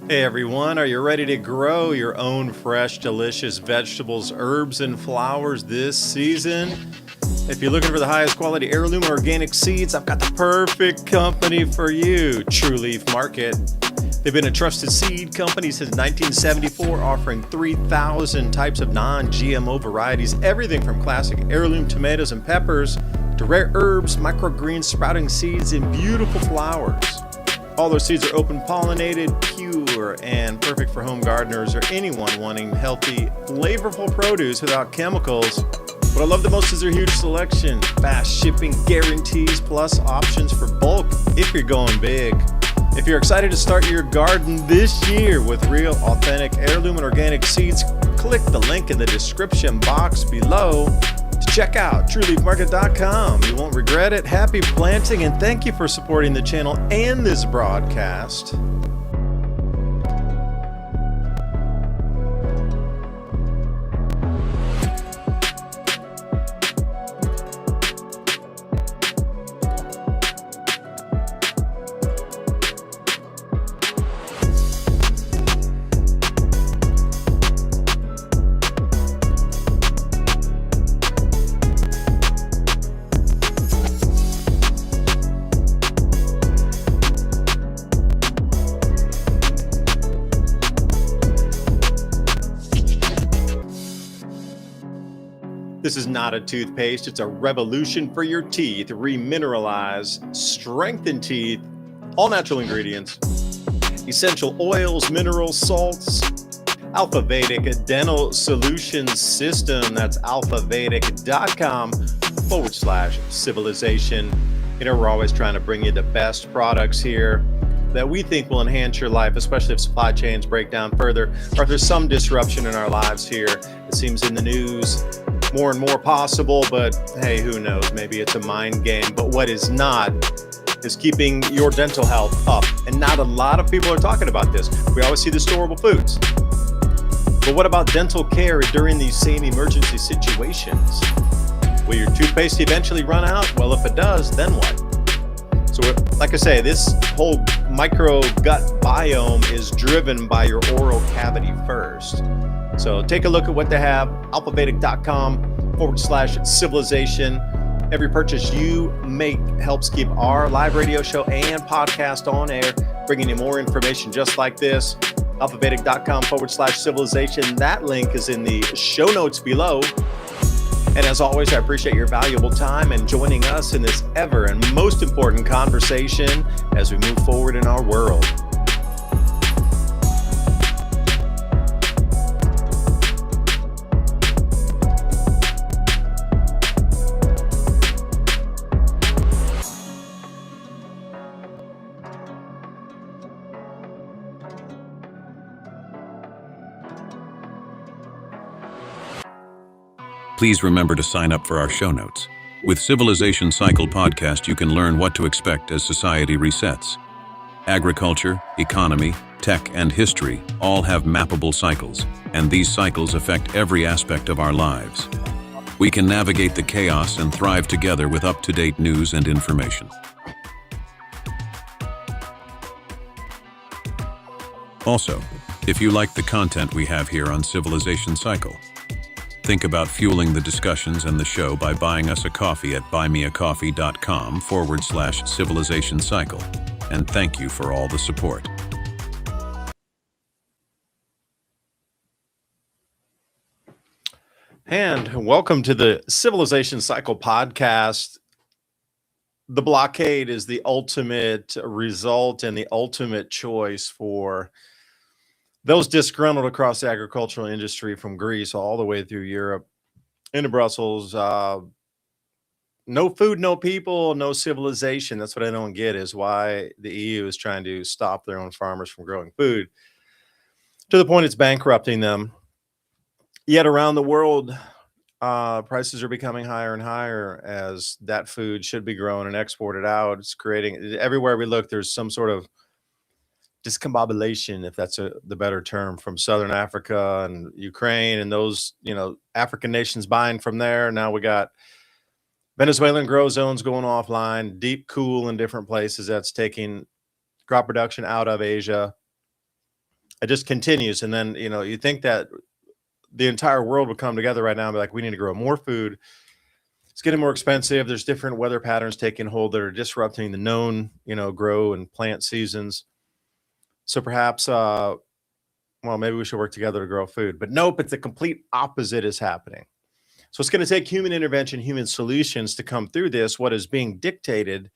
Hey everyone, are you ready to grow your own fresh, delicious vegetables, herbs, and flowers this season? If you're looking for the highest quality heirloom organic seeds, I've got the perfect company for you, True Leaf Market. They've been a trusted seed company since 1974, offering 3,000 types of non-GMO varieties, everything from classic heirloom tomatoes and peppers to rare herbs, microgreens, sprouting seeds, and beautiful flowers. All their seeds are open pollinated, pure, and perfect for home gardeners or anyone wanting healthy, flavorful produce without chemicals. What I love the most is their huge selection, fast shipping guarantees, plus options for bulk if you're going big. If you're excited to start your garden this year with real, authentic heirloom and organic seeds, click the link in the description box below to check out trueleafmarket.com. You won't regret it. Happy planting, and thank you for supporting the channel and this broadcast. This is not a toothpaste. It's a revolution for your teeth. Remineralize, strengthen teeth, all natural ingredients, essential oils, minerals, salts, Alpha Vedic Dental Solutions System. That's alphavedic.com/civilization. You know, we're always trying to bring you the best products here that we think will enhance your life, especially if supply chains break down further, or if there's some disruption in our lives here. It seems in the news more and more possible, but hey, who knows? Maybe it's a mind game. But what is not is keeping your dental health up. And not a lot of people are talking about this. We always see the storable foods. But what about dental care during these same emergency situations? Will your toothpaste eventually run out? Well, if it does, then what? So like I say, this whole micro gut biome is driven by your oral cavity first. So take a look at what they have, alphavedic.com/civilization. Every purchase you make helps keep our live radio show and podcast on air, bringing you more information just like this. alphavedic.com/civilization. That link is in the show notes below. And as always, I appreciate your valuable time and joining us in this ever and most important conversation as we move forward in our world. Please remember to sign up for our show notes. With Civilization Cycle podcast, you can learn what to expect as society resets. Agriculture, economy, tech, and history all have mappable cycles, and these cycles affect every aspect of our lives. We can navigate the chaos and thrive together with up-to-date news and information. Also, if you like the content we have here on Civilization Cycle, think about fueling the discussions and the show by buying us a coffee at buymeacoffee.com/civilization cycle. And thank you for all the support. And welcome to the Civilization Cycle podcast. The blockade is the ultimate result and the ultimate choice for those disgruntled across the agricultural industry from Greece all the way through Europe into Brussels. No food, no people, no civilization. That's what I don't get, is why the EU is trying to stop their own farmers from growing food to the point it's bankrupting them. Yet around the world, prices are becoming higher and higher as that food should be grown and exported out. It's creating, everywhere we look, there's some sort of discombobulation, if that's the better term, from Southern Africa and Ukraine and those, African nations buying from there. Now we got Venezuelan grow zones going offline, deep cool in different places. That's taking crop production out of Asia. It just continues. And then, you think that the entire world would come together right now and be like, we need to grow more food. It's getting more expensive. There's different weather patterns taking hold that are disrupting the known, grow and plant seasons. So perhaps, well, maybe we should work together to grow food. But nope, it's the complete opposite is happening. So it's going to take human intervention, human solutions to come through this. What is being dictated,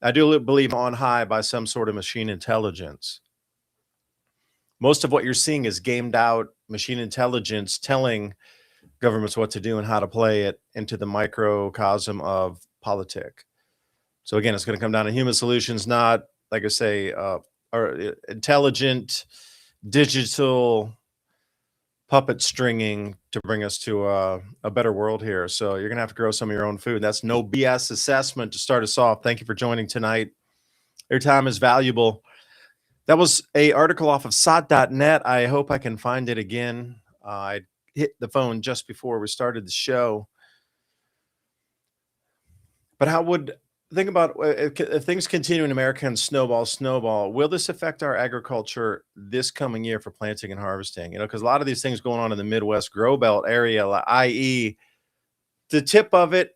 I do believe, on high by some sort of machine intelligence. Most of what you're seeing is gamed out machine intelligence telling governments what to do and how to play it into the microcosm of politic. So again, it's going to come down to human solutions, not, like I say, or intelligent digital puppet stringing to bring us to a better world here. So you're going to have to grow some of your own food. That's no BS assessment to start us off. Thank you for joining tonight. Your time is valuable. That was a article off of sot.net. I hope I can find it again. I hit the phone just before we started the show. But how would think about if things continue in America and snowball, will this affect our agriculture this coming year for planting and harvesting? Because a lot of these things going on in the Midwest grow belt area, i.e., the tip of it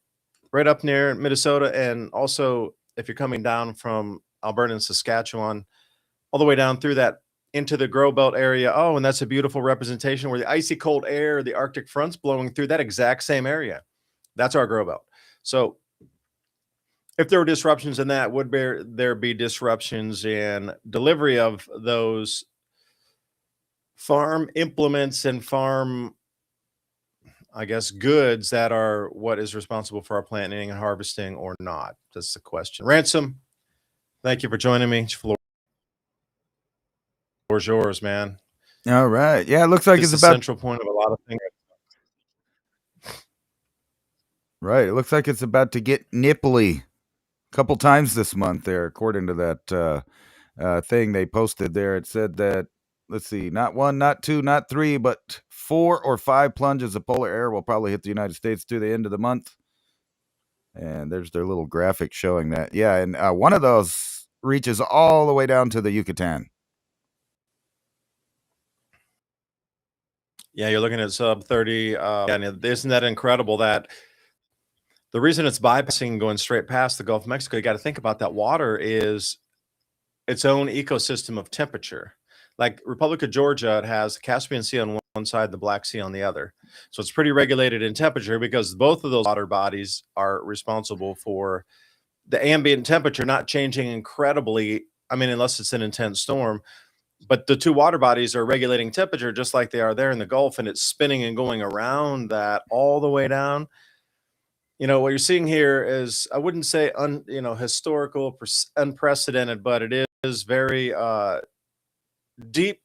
right up near Minnesota, and also if you're coming down from Alberta and Saskatchewan, all the way down through that into the grow belt area. Oh, and that's a beautiful representation where the icy cold air, the Arctic front's blowing through that exact same area. That's our grow belt. So if there were disruptions in that, would there be disruptions in delivery of those farm implements and farm, I guess, goods that are what is responsible for our planting and harvesting or not? That's the question. Ransom, thank you for joining me. Floor's yours, man. All right. Yeah, it looks like It's it's the about central point of a lot of things. right. It looks like it's about to get nipply a couple times this month there, according to that thing they posted there. It said that, let's see, not one, not two, not three, but 4 or 5 plunges of polar air will probably hit the United States through the end of the month. And there's their little graphic showing that. Yeah, and one of those reaches all the way down to the Yucatan. Yeah, you're looking at sub 30. And isn't that incredible that the reason it's bypassing and going straight past the Gulf of Mexico, you got to think about that water is its own ecosystem of temperature. Like Republic of Georgia, it has the Caspian Sea on one side, the Black Sea on the other. So it's pretty regulated in temperature because both of those water bodies are responsible for the ambient temperature not changing incredibly. I mean, unless it's an intense storm. But the two water bodies are regulating temperature just like they are there in the Gulf, and it's spinning and going around that all the way down. What you're seeing here is, I wouldn't say historical, unprecedented, but it is very deep.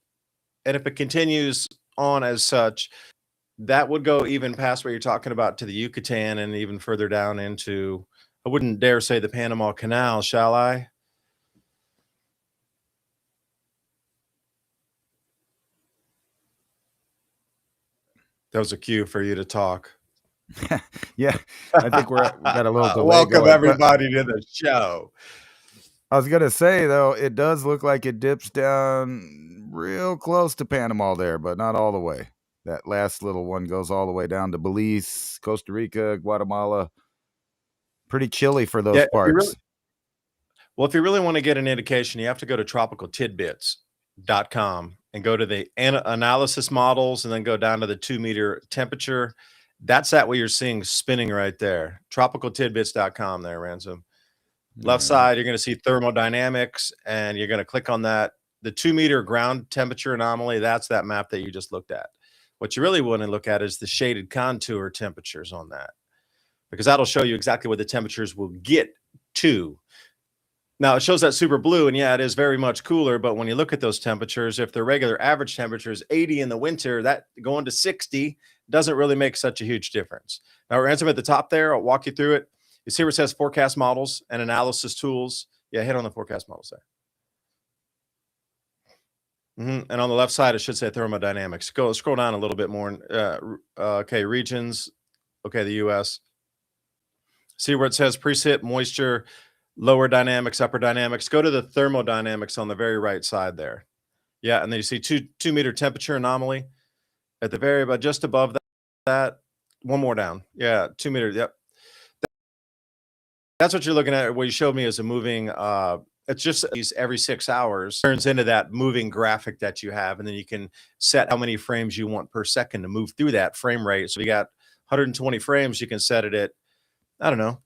And if it continues on as such, that would go even past what you're talking about to the Yucatan and even further down into, I wouldn't dare say the Panama Canal, shall I? That was a cue for you to talk. Yeah, I think we got a little delay. Welcome everybody to the show. I was gonna say though, it does look like it dips down real close to Panama there, but not all the way. That last little one goes all the way down to Belize, Costa Rica, Guatemala. Pretty chilly for those parts. If you really want to get an indication, you have to go to tropicaltidbits.com and go to the analysis models and then go down to the 2-meter temperature. That's what you're seeing spinning right there. Tropicaltidbits.com there, Ransom. Left side, you're going to see thermodynamics, and you're going to click on that. The 2-meter ground temperature anomaly, that's that map that you just looked at. What you really want to look at is the shaded contour temperatures on that, because that'll show you exactly what the temperatures will get to. Now, it shows that super blue, and yeah, it is very much cooler, but when you look at those temperatures, if the regular average temperature is 80 in the winter, that going to 60 doesn't really make such a huge difference. Now, Ransom, at the top there, I'll walk you through it. You see where it says forecast models and analysis tools? Yeah, hit on the forecast models there. And on the left side, it should say thermodynamics. Scroll down a little bit more. Okay, regions. Okay, the U.S. See where it says precip, moisture, lower dynamics, upper dynamics. Go to the thermodynamics on the very right side there. Yeah, and then you see 2 meter temperature anomaly at the very, but just above that. One more down. Yeah, 2 meters. Yep. That's what you're looking at. What you showed me is a moving. It's just these every 6 hours turns into that moving graphic that you have, and then you can set how many frames you want per second to move through that frame rate. So you got 120 frames. You can set it at, I don't know,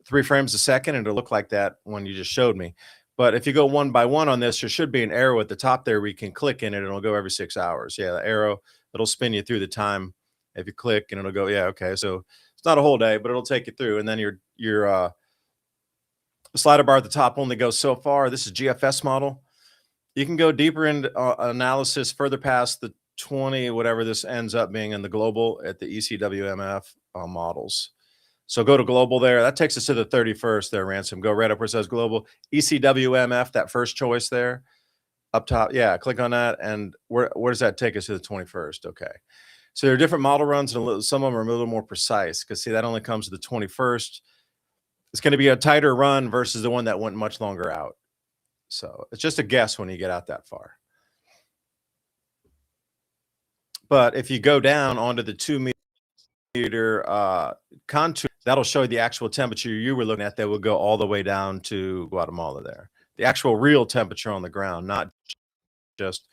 3 frames a second, and it'll look like that one you just showed me. But if you go one by one on this, there should be an arrow at the top there where you can click in it, and it'll go every 6 hours. Yeah, the arrow, it'll spin you through the time if you click, and it'll go, yeah, okay. So it's not a whole day, but it'll take you through. And then your slider bar at the top only goes so far. This is GFS model. You can go deeper into analysis further past the 20, whatever this ends up being in the global at the ECWMF models. So go to global there. That takes us to the 31st there, Ransom. Go right up where it says global. ECWMF, that first choice there up top. Yeah, click on that. And where does that take us to the 21st? Okay. So there are different model runs, and some of them are a little more precise because, see, that only comes to the 21st. It's going to be a tighter run versus the one that went much longer out. So it's just a guess when you get out that far. But if you go down onto the 2 meter contour, that'll show you the actual temperature you were looking at. That will go all the way down to Guatemala there. The actual real temperature on the ground, not just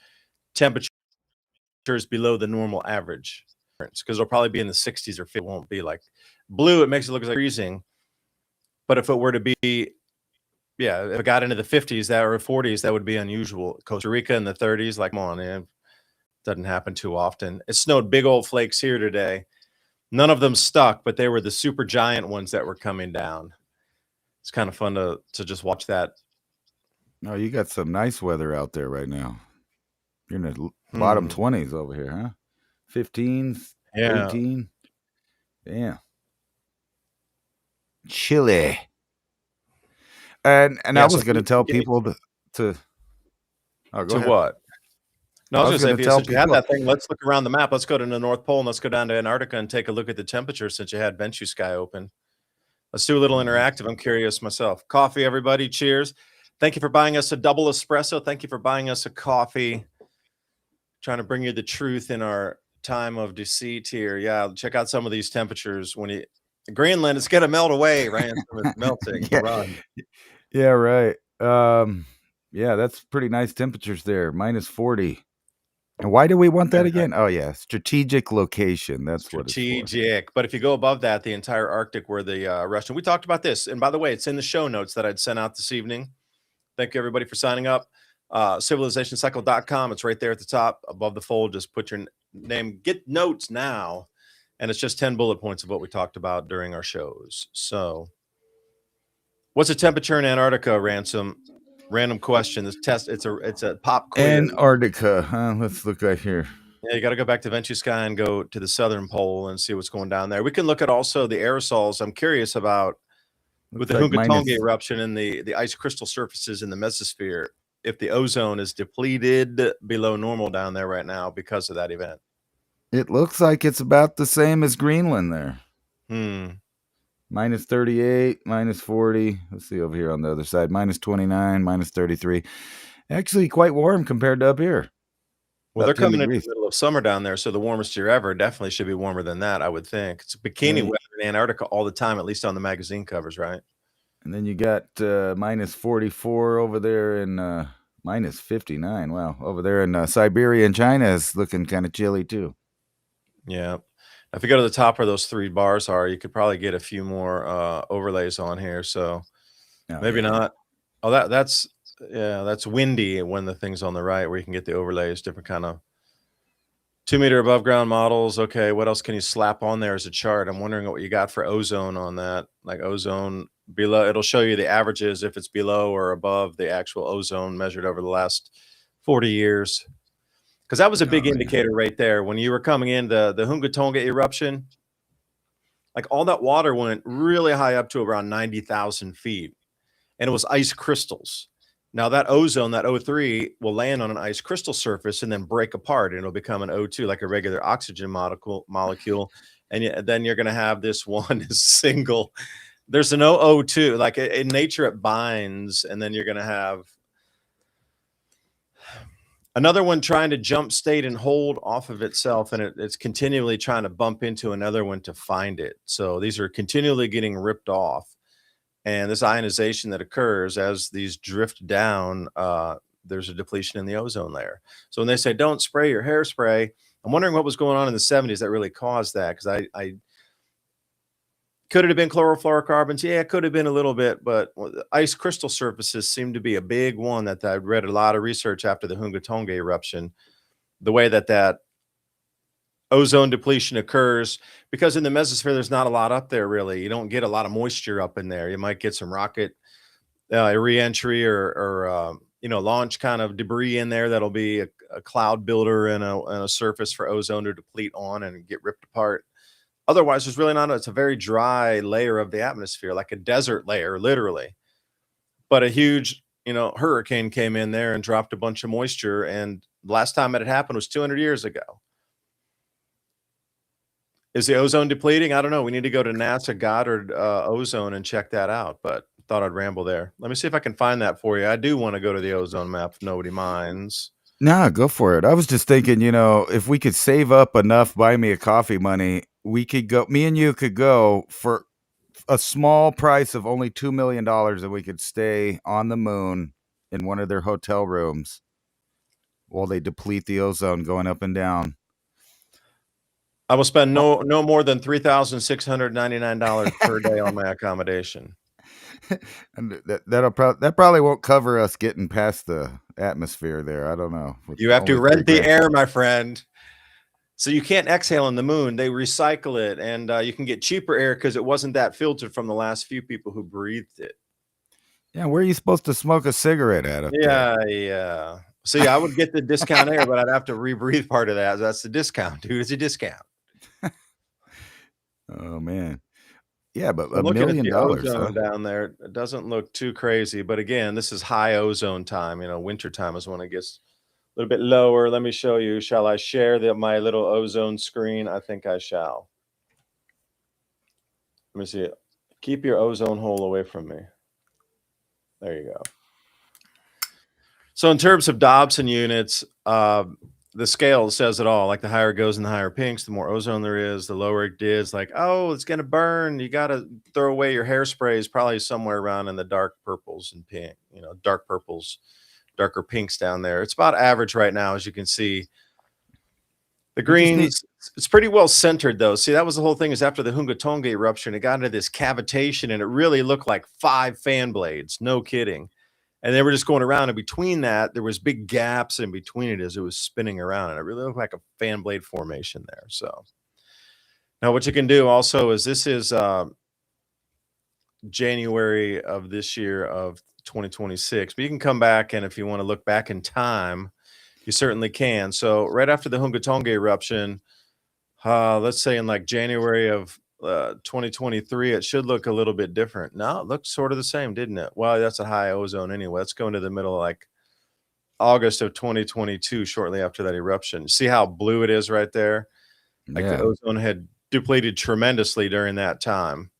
temperatures below the normal average. Because it'll probably be in the 60s or 50s. It won't be like blue. It makes it look like freezing. But if it were to be, yeah, if it got into the 50s or 40s, that would be unusual. Costa Rica in the 30s, like, come on, man. Doesn't happen too often. It snowed big old flakes here today. None of them stuck, but they were the super giant ones that were coming down. It's kind of fun to just watch that. Oh, you got some nice weather out there right now. You're in the bottom 20s over here, huh? 15s, Yeah. 18. Damn. Chilly. And Yeah, I was going to tell people to oh, go ahead. What? No, I was going to say, since you have people that thing, let's look around the map. Let's go to the North Pole and let's go down to Antarctica and take a look at the temperature since you had Venture Sky open. Let's do a little interactive. I'm curious myself. Coffee, everybody. Cheers. Thank you for buying us a double espresso. Thank you for buying us a coffee. Trying to bring you the truth in our time of deceit here. Yeah, check out some of these temperatures. When Greenland, it's going to melt away, right? It's melting. Yeah. Run. Yeah, right. Yeah, that's pretty nice temperatures there. -40. And why do we want that again? Oh, yeah. Strategic location. That's what it's for. Strategic. But if you go above that, the entire Arctic where the Russian, we talked about this. And by the way, it's in the show notes that I'd sent out this evening. Thank you, everybody, for signing up. Civilizationcycle.com. It's right there at the top above the fold. Just put your name, get notes now. And it's just 10 bullet points of what we talked about during our shows. So what's the temperature in Antarctica, Ransom? Random question. This test, it's a pop quiz. Antarctica, huh? Let's look right here. Yeah, you got to go back to Venture Sky and go to the southern pole and see what's going down there. We can look at also the aerosols. I'm curious about with the Hungatonga eruption and the ice crystal surfaces in the mesosphere, if the ozone is depleted below normal down there right now because of that event. It looks like it's about the same as Greenland there. -38, -40. Let's see over here on the other side. -29, -33. Actually, quite warm compared to up here. Well, they're coming into the middle of summer down there, so the warmest year ever definitely should be warmer than that, I would think. It's bikini weather in Antarctica all the time, at least on the magazine covers, right? And then you got -44 over there in -59. Wow, over there in Siberia and China is looking kind of chilly too. Yeah. If you go to the top where those 3 bars are, you could probably get a few more overlays on here. So maybe not. Oh, that's windy when the thing's on the right where you can get the overlays, different kind of 2 meter above ground models. Okay, what else can you slap on there as a chart? I'm wondering what you got for ozone on that. Like ozone below, it'll show you the averages if it's below or above the actual ozone measured over the last 40 years. Because that was a big indicator right there. When you were coming in, the Hungatonga eruption, like all that water went really high up to around 90,000 feet. And it was ice crystals. Now that ozone, that O3, will land on an ice crystal surface and then break apart, and it'll become an O2, like a regular oxygen molecule. And then you're going to have this one single. There's an O2. Like in nature, it binds, and then you're going to have Another one trying to jump state and hold off of itself, and it's continually trying to bump into another one to find it. So these are continually getting ripped off. And this ionization that occurs as these drift down, there's a depletion in the ozone layer. So when they say don't spray your hairspray, I'm wondering what was going on in the 70s that really caused that. Because I could it have been chlorofluorocarbons? Yeah, it could have been a little bit, but ice crystal surfaces seem to be a big one that I read a lot of research after the Hungatonga eruption. The way that ozone depletion occurs, because in the mesosphere there's not a lot up there really. You don't get a lot of moisture up in there. You might get some rocket re-entry or launch kind of debris in there that'll be a cloud builder and a surface for ozone to deplete on and get ripped apart. Otherwise, there's really not. It's a very dry layer of the atmosphere, like a desert layer, literally. But a huge, hurricane came in there and dropped a bunch of moisture. And the last time it had happened was 200 years ago. Is the ozone depleting? I don't know. We need to go to NASA Goddard ozone and check that out. But thought I'd ramble there. Let me see if I can find that for you. I do want to go to the ozone map if nobody minds. Nah, go for it. I was just thinking, if we could save up enough buy me a coffee money, we could go, me and you could go for a small price of only $2 million, and we could stay on the moon in one of their hotel rooms while they deplete the ozone going up and down. I will spend no more than $3,699 per day on my accommodation. And that probably won't cover us getting past the atmosphere there. I don't know. You have to rent the air, my friend. So you can't exhale on the moon. They recycle it, and you can get cheaper air because it wasn't that filtered from the last few people who breathed it. Yeah, where are you supposed to smoke a cigarette at up there? Yeah. See, I would get the discount air, but I'd have to rebreathe part of that. That's the discount, dude. It's a discount. Oh man. Yeah, but I'm $1 million, ozone down there, it doesn't look too crazy. But again, this is high ozone time. Winter time is when it gets a little bit lower. Let me show you. Shall I share my little ozone screen? I think I shall. Let me see. Keep your ozone hole away from me. There you go. So in terms of Dobson units, the scale says it all. Like the higher it goes in the higher pinks, the more ozone there is. The lower it is, like, oh, it's going to burn. You got to throw away your hairspray is probably somewhere around in the dark purples and pink, dark purples, darker pinks down there. It's about average right now, as you can see. The greens, it's pretty well centered though. See, that was the whole thing is after the Hungatonga eruption, it got into this cavitation and it really looked like 5 fan blades. No kidding. And they were just going around, and between that, there was big gaps in between it as it was spinning around, and it really looked like a fan blade formation there. So now what you can do also is this is January of this year of 2026, but you can come back, and if you want to look back in time, you certainly can. So right after the Hungatonga eruption, let's say in like January of 2023, it should look a little bit different. No, it looks sort of the same, didn't it? Well, that's a high ozone anyway. Let's go into the middle of like August of 2022, shortly after that eruption. See how blue it is right there? Like the ozone had depleted tremendously during that time.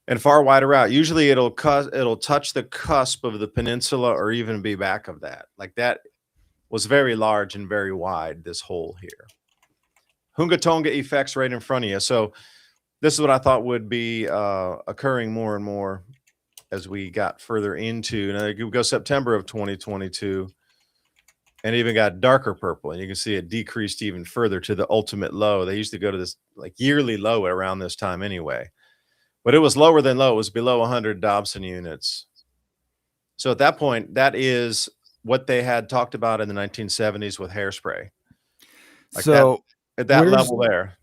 And far wider out. Usually it'll touch the cusp of the peninsula or even be back of that. Like that was very large and very wide, this hole here. Hungatonga effects right in front of you. So this is what I thought would be occurring more and more as we got further into. Now you go September of 2022, and it even got darker purple, and you can see it decreased even further to the ultimate low. They used to go to this like yearly low around this time anyway, but it was lower than low. It was below 100 Dobson units. So at that point, that is what they had talked about in the 1970s with hairspray. Like so at that level there.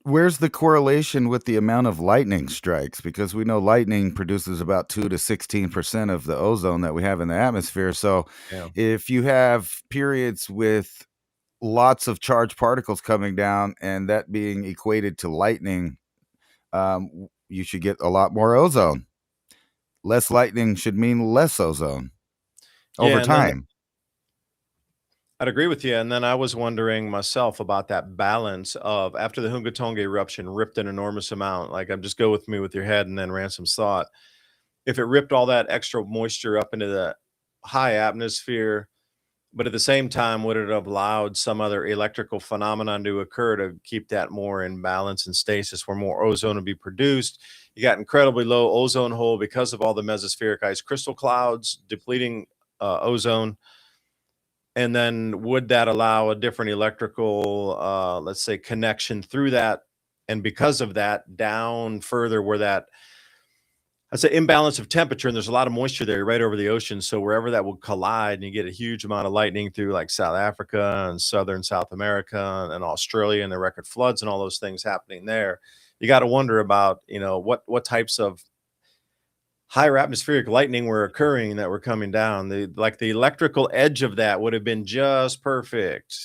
Where's the correlation with the amount of lightning strikes? Because we know lightning produces about 2 to 16% of the ozone that we have in the atmosphere. So if you have periods with lots of charged particles coming down and that being equated to lightning, you should get a lot more ozone. Less lightning should mean less ozone over time. I'd agree with you. And then I was wondering myself about that balance of after the Hungatonga eruption ripped an enormous amount. Like, just go with me with your head and then Ransom's thought. If it ripped all that extra moisture up into the high atmosphere, But at the same time, would it have allowed some other electrical phenomenon to occur to keep that more in balance and stasis where more ozone would be produced? You got incredibly low ozone hole because of all the mesospheric ice crystal clouds depleting ozone. And then would that allow a different electrical, let's say, connection through that? And because of that, down further where that that's an imbalance of temperature, and there's a lot of moisture there right over the ocean. So wherever that will collide, and you get a huge amount of lightning through like South Africa and southern South America and Australia, and the record floods and all those things happening there. You got to wonder about, what types of higher atmospheric lightning were occurring that were coming down. The electrical edge of that would have been just perfect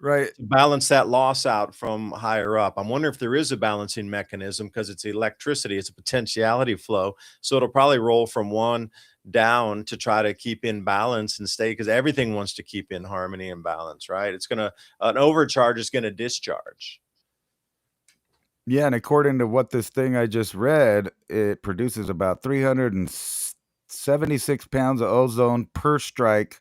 Right. to balance that loss out from higher up. I'm wondering if there is a balancing mechanism because it's electricity, it's a potentiality flow. So it'll probably roll from one down to try to keep in balance and stay because everything wants to keep in harmony and balance, right? An overcharge is going to discharge. Yeah, and according to what this thing I just read, it produces about 376 pounds of ozone per strike.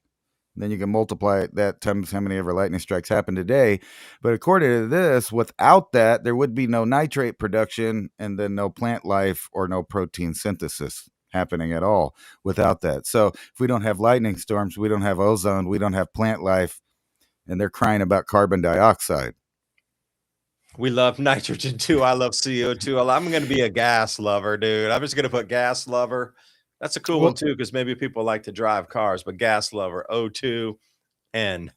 Then you can multiply that times how many ever lightning strikes happen today. But according to this, without that, there would be no nitrate production and then no plant life or no protein synthesis happening at all without that. So if we don't have lightning storms, we don't have ozone, we don't have plant life, and they're crying about carbon dioxide. We love nitrogen too. I love CO2. I'm going to be a gas lover, dude. I'm just going to put gas lover. That's a cool one Well, too, because maybe people like to drive cars, but gas lover, O2, N.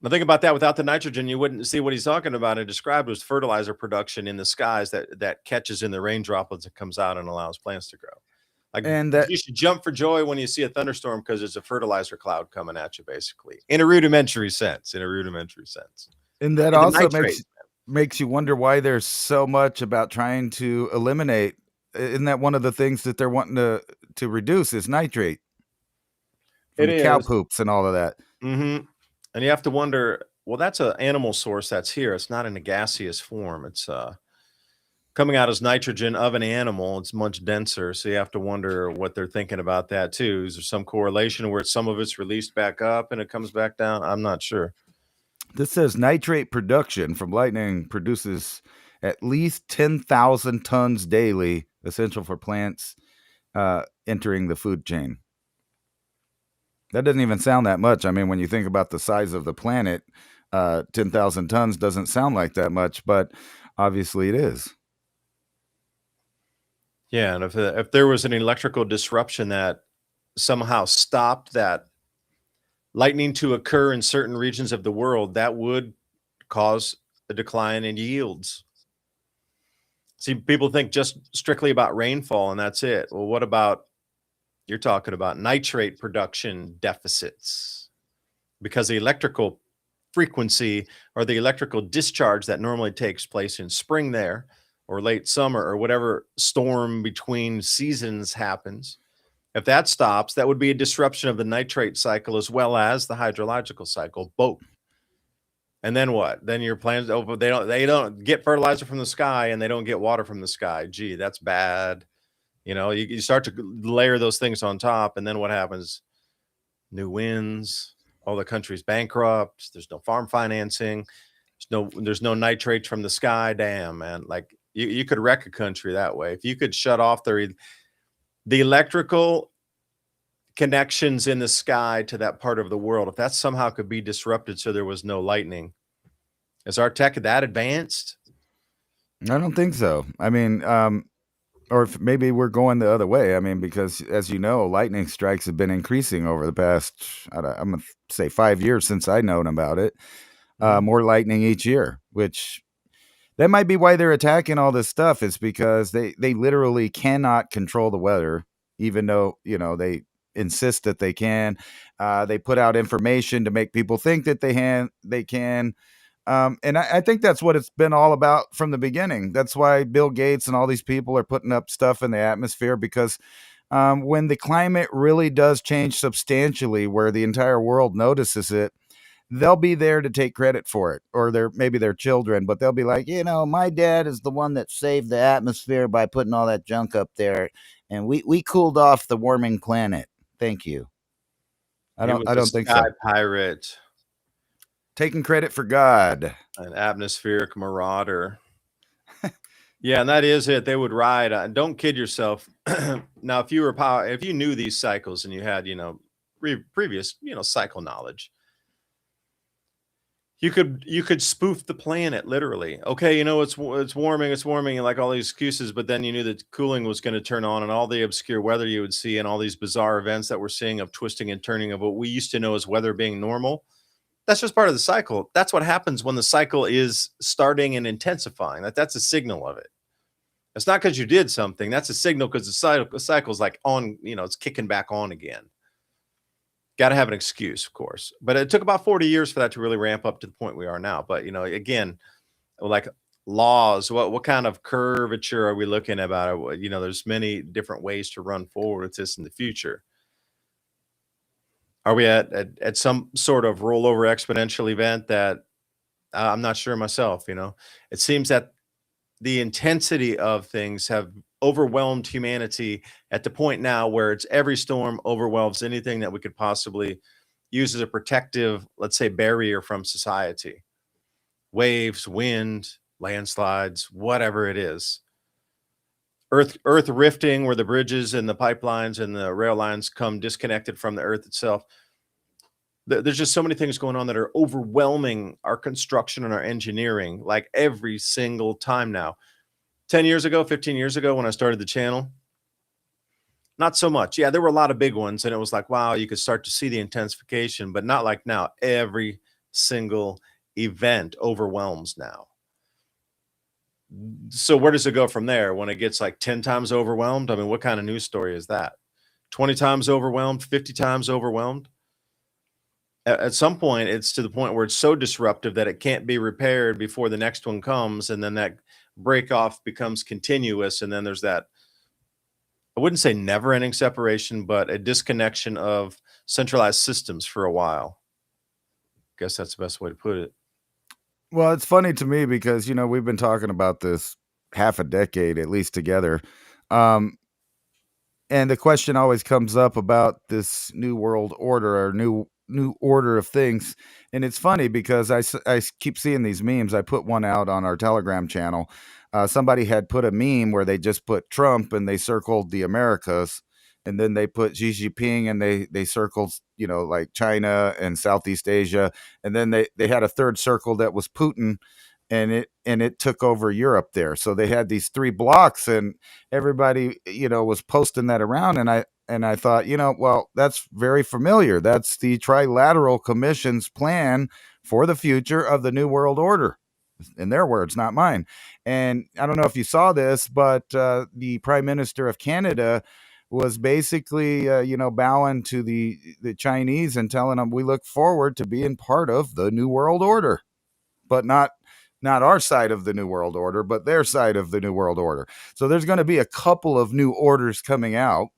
Now think about that. Without the nitrogen, you wouldn't see what he's talking about and described was fertilizer production in the skies that catches in the rain droplets and comes out and allows plants to grow. Like and that you should jump for joy when you see a thunderstorm because it's a fertilizer cloud coming at you, basically, in a rudimentary sense. In a rudimentary sense. and that And the also nitrate. makes you wonder why there's so much about trying to eliminate. Isn't that one of the things that they're wanting to reduce is nitrate It from cow is. poops and all of that? Mm-hmm. And you have to wonder, well, that's an animal source that's here. It's not in a gaseous form. It's coming out as nitrogen of an animal. It's much denser. So you have to wonder what they're thinking about that too. Is there some correlation where some of it's released back up and it comes back down? I'm not sure. This says nitrate production from lightning produces at least 10,000 tons daily, essential for plants entering the food chain. That doesn't even sound that much. I mean, when you think about the size of the planet, 10,000 tons doesn't sound like that much, but obviously it is. Yeah, and if there was an electrical disruption that somehow stopped that lightning to occur in certain regions of the world, that would cause a decline in yields. See, people think just strictly about rainfall and that's it. Well, what about you're talking about nitrate production deficits? Because the electrical frequency or the electrical discharge that normally takes place in spring there or late summer or whatever storm between seasons happens, if that stops, that would be a disruption of the nitrate cycle as well as the hydrological cycle, both. And then what? Then your plants they don't get fertilizer from the sky and they don't get water from the sky. Gee, that's bad. You start to layer those things on top, and then what happens? New winds, all the country's bankrupt, there's no farm financing, there's no nitrates from the sky. Damn, man. Like you could wreck a country that way. If you could shut off the electrical connections in the sky to that part of the world, if that somehow could be disrupted so there was no lightning, is our tech that advanced? I don't think so. I mean, or if maybe we're going the other way. I mean, because as you know, lightning strikes have been increasing over the past, I'm going to say 5 years since I known about it. More lightning each year, which that might be why they're attacking all this stuff, is because they literally cannot control the weather, even though, they insist that they can. They put out information to make people think that they can. And I think that's what it's been all about from the beginning. That's why Bill Gates and all these people are putting up stuff in the atmosphere, because when the climate really does change substantially, where the entire world notices it, they'll be there to take credit for it, or maybe their children, but they'll be like, my dad is the one that saved the atmosphere by putting all that junk up there, and we cooled off the warming planet. Thank you. He I was a don't think sky so. pirate, Taking credit for God. an atmospheric marauder. Yeah, and that is it. They would ride. Don't kid yourself. Now, if you were if you knew these cycles and you had, previous, cycle knowledge, you could spoof the planet literally. Okay, it's warming, and like all these excuses, but then you knew that cooling was going to turn on, and all the obscure weather you would see, and all these bizarre events that we're seeing of twisting and turning of what we used to know as weather being normal. That's just part of the cycle. That's what happens when the cycle is starting and intensifying. That's a signal of it. It's not because you did something. That's a signal because the cycle's like on, it's kicking back on again. Got to have an excuse, of course. But it took about 40 years for that to really ramp up to the point we are now. But, again, like laws, what kind of curvature are we looking at about it? There's many different ways to run forward with this in the future. Are we at some sort of rollover exponential event that I'm not sure myself? It seems that the intensity of things have overwhelmed humanity at the point now where it's every storm overwhelms anything that we could possibly use as a protective, let's say, barrier from society. Waves, wind, landslides, whatever it is. Earth rifting, where the bridges and the pipelines and the rail lines come disconnected from the earth itself. There's just so many things going on that are overwhelming our construction and our engineering, like every single time now. 10 years ago, 15 years ago, when I started the channel, not so much. Yeah, there were a lot of big ones, and it was like, wow, you could start to see the intensification, but not like now. Every single event overwhelms now. So where does it go from there when it gets like 10 times overwhelmed? I mean, what kind of news story is that? 20 times overwhelmed, 50 times overwhelmed? At some point, it's to the point where it's so disruptive that it can't be repaired before the next one comes, and then that break off becomes continuous, and then there's that, I wouldn't say never ending separation, but a disconnection of centralized systems for a while. Guess that's the best way to put it. Well, it's funny to me because, we've been talking about this half a decade at least together. Um, and the question always comes up about this new world order or new order of things. And it's funny because I keep seeing these memes. I put one out on our Telegram channel. Somebody had put a meme where they just put Trump and they circled the Americas, and then they put Xi Jinping and they circled, like China and Southeast Asia, and then they had a third circle that was Putin, and it took over Europe there. So they had these three blocks, and everybody, was posting that around, and I thought, well, that's very familiar. That's the Trilateral Commission's plan for the future of the New World Order. In their words, not mine. And I don't know if you saw this, but the Prime Minister of Canada was basically, bowing to the Chinese and telling them we look forward to being part of the New World Order, but not our side of the New World Order, but their side of the New World Order. So there's going to be a couple of new orders coming out.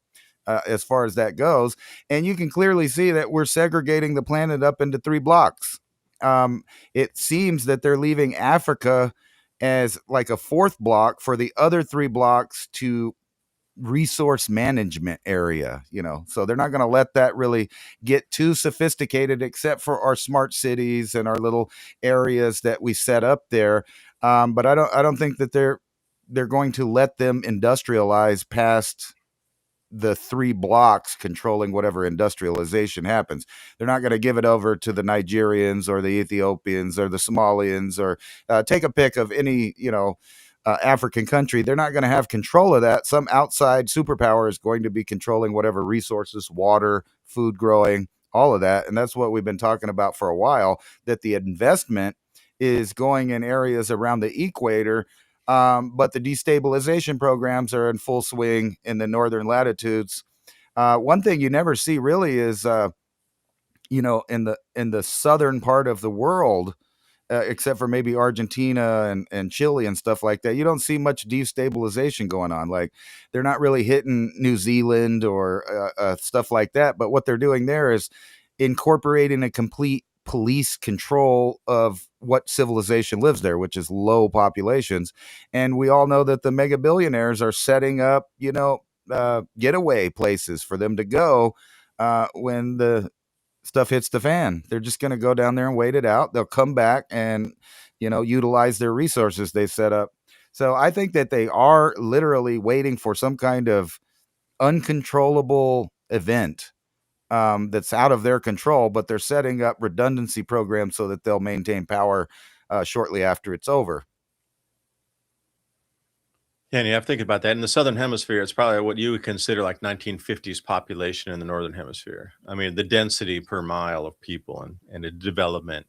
As far as that goes. And you can clearly see that we're segregating the planet up into three blocks. It seems that they're leaving Africa as like a fourth block for the other three blocks to resource management area, so they're not going to let that really get too sophisticated, except for our smart cities and our little areas that we set up there. But I don't think that they're going to let them industrialize past the three blocks controlling whatever industrialization happens. They're not going to give it over to the Nigerians or the Ethiopians or the Somalians or take a pick of any, African country. They're not going to have control of that. Some outside superpower is going to be controlling whatever resources, water, food growing, all of that. And that's what we've been talking about for a while, that the investment is going in areas around the equator. But the destabilization programs are in full swing in the northern latitudes. One thing you never see really is, in the southern part of the world, except for maybe Argentina and Chile and stuff like that, you don't see much destabilization going on. Like, they're not really hitting New Zealand or stuff like that. But what they're doing there is incorporating a complete police control of what civilization lives there, which is low populations. And we all know that the mega billionaires are setting up, getaway places for them to go when the stuff hits the fan. They're just going to go down there and wait it out. They'll come back and, utilize their resources they set up. So I think that they are literally waiting for some kind of uncontrollable event that's out of their control, but they're setting up redundancy programs so that they'll maintain power shortly after it's over. Yeah, and you have to think about that. In the southern hemisphere, it's probably what you would consider like 1950s population in the northern hemisphere. I mean, the density per mile of people and the development.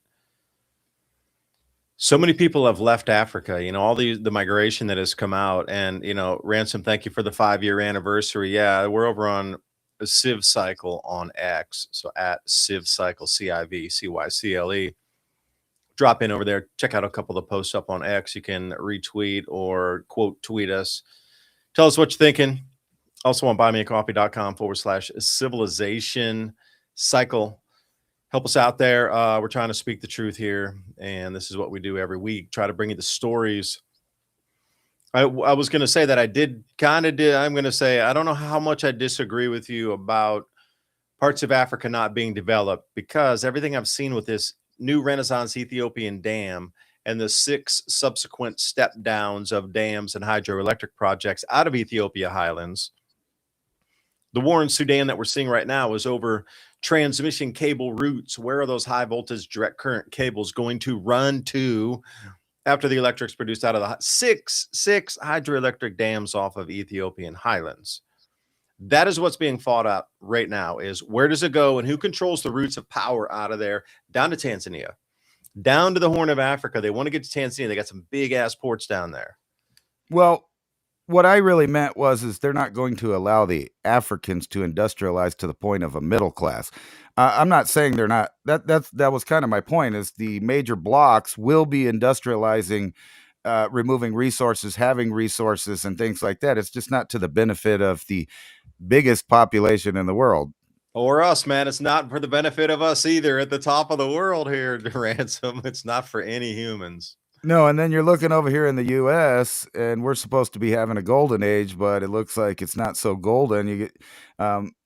So many people have left Africa, all the migration that has come out. And, Ransom, thank you for the 5-year anniversary. Yeah, we're over on a Civ Cycle on X. So at Civ Cycle, CIVCYCLE. Drop in over there, check out a couple of the posts up on X. You can retweet or quote tweet us. Tell us what you're thinking. Also on buymeacoffee.com/civilization cycle. Help us out there. We're trying to speak the truth here. And this is what we do every week. Try to bring you the stories. I was going to say that I'm going to say, I don't know how much I disagree with you about parts of Africa not being developed, because everything I've seen with this new Renaissance Ethiopian dam and the 6 subsequent step downs of dams and hydroelectric projects out of Ethiopia highlands. The war in Sudan that we're seeing right now is over transmission cable routes. Where are those high voltage direct current cables going to run to after the electric's produced out of the six hydroelectric dams off of Ethiopian highlands? That is what's being fought out right now, is where does it go and who controls the routes of power out of there down to Tanzania, down to the Horn of Africa. They want to get to Tanzania. They got some big ass ports down there. Well, what I really meant is they're not going to allow the Africans to industrialize to the point of a middle class. I'm not saying they're not. That was kind of my point. Is the major blocks will be industrializing, removing resources, having resources, and things like that. It's just not to the benefit of the biggest population in the world. Or us, man. It's not for the benefit of us either. At the top of the world here, Ransom. It's not for any humans. No, and then you're looking over here in the U.S., and we're supposed to be having a golden age, but it looks like it's not so golden. You get,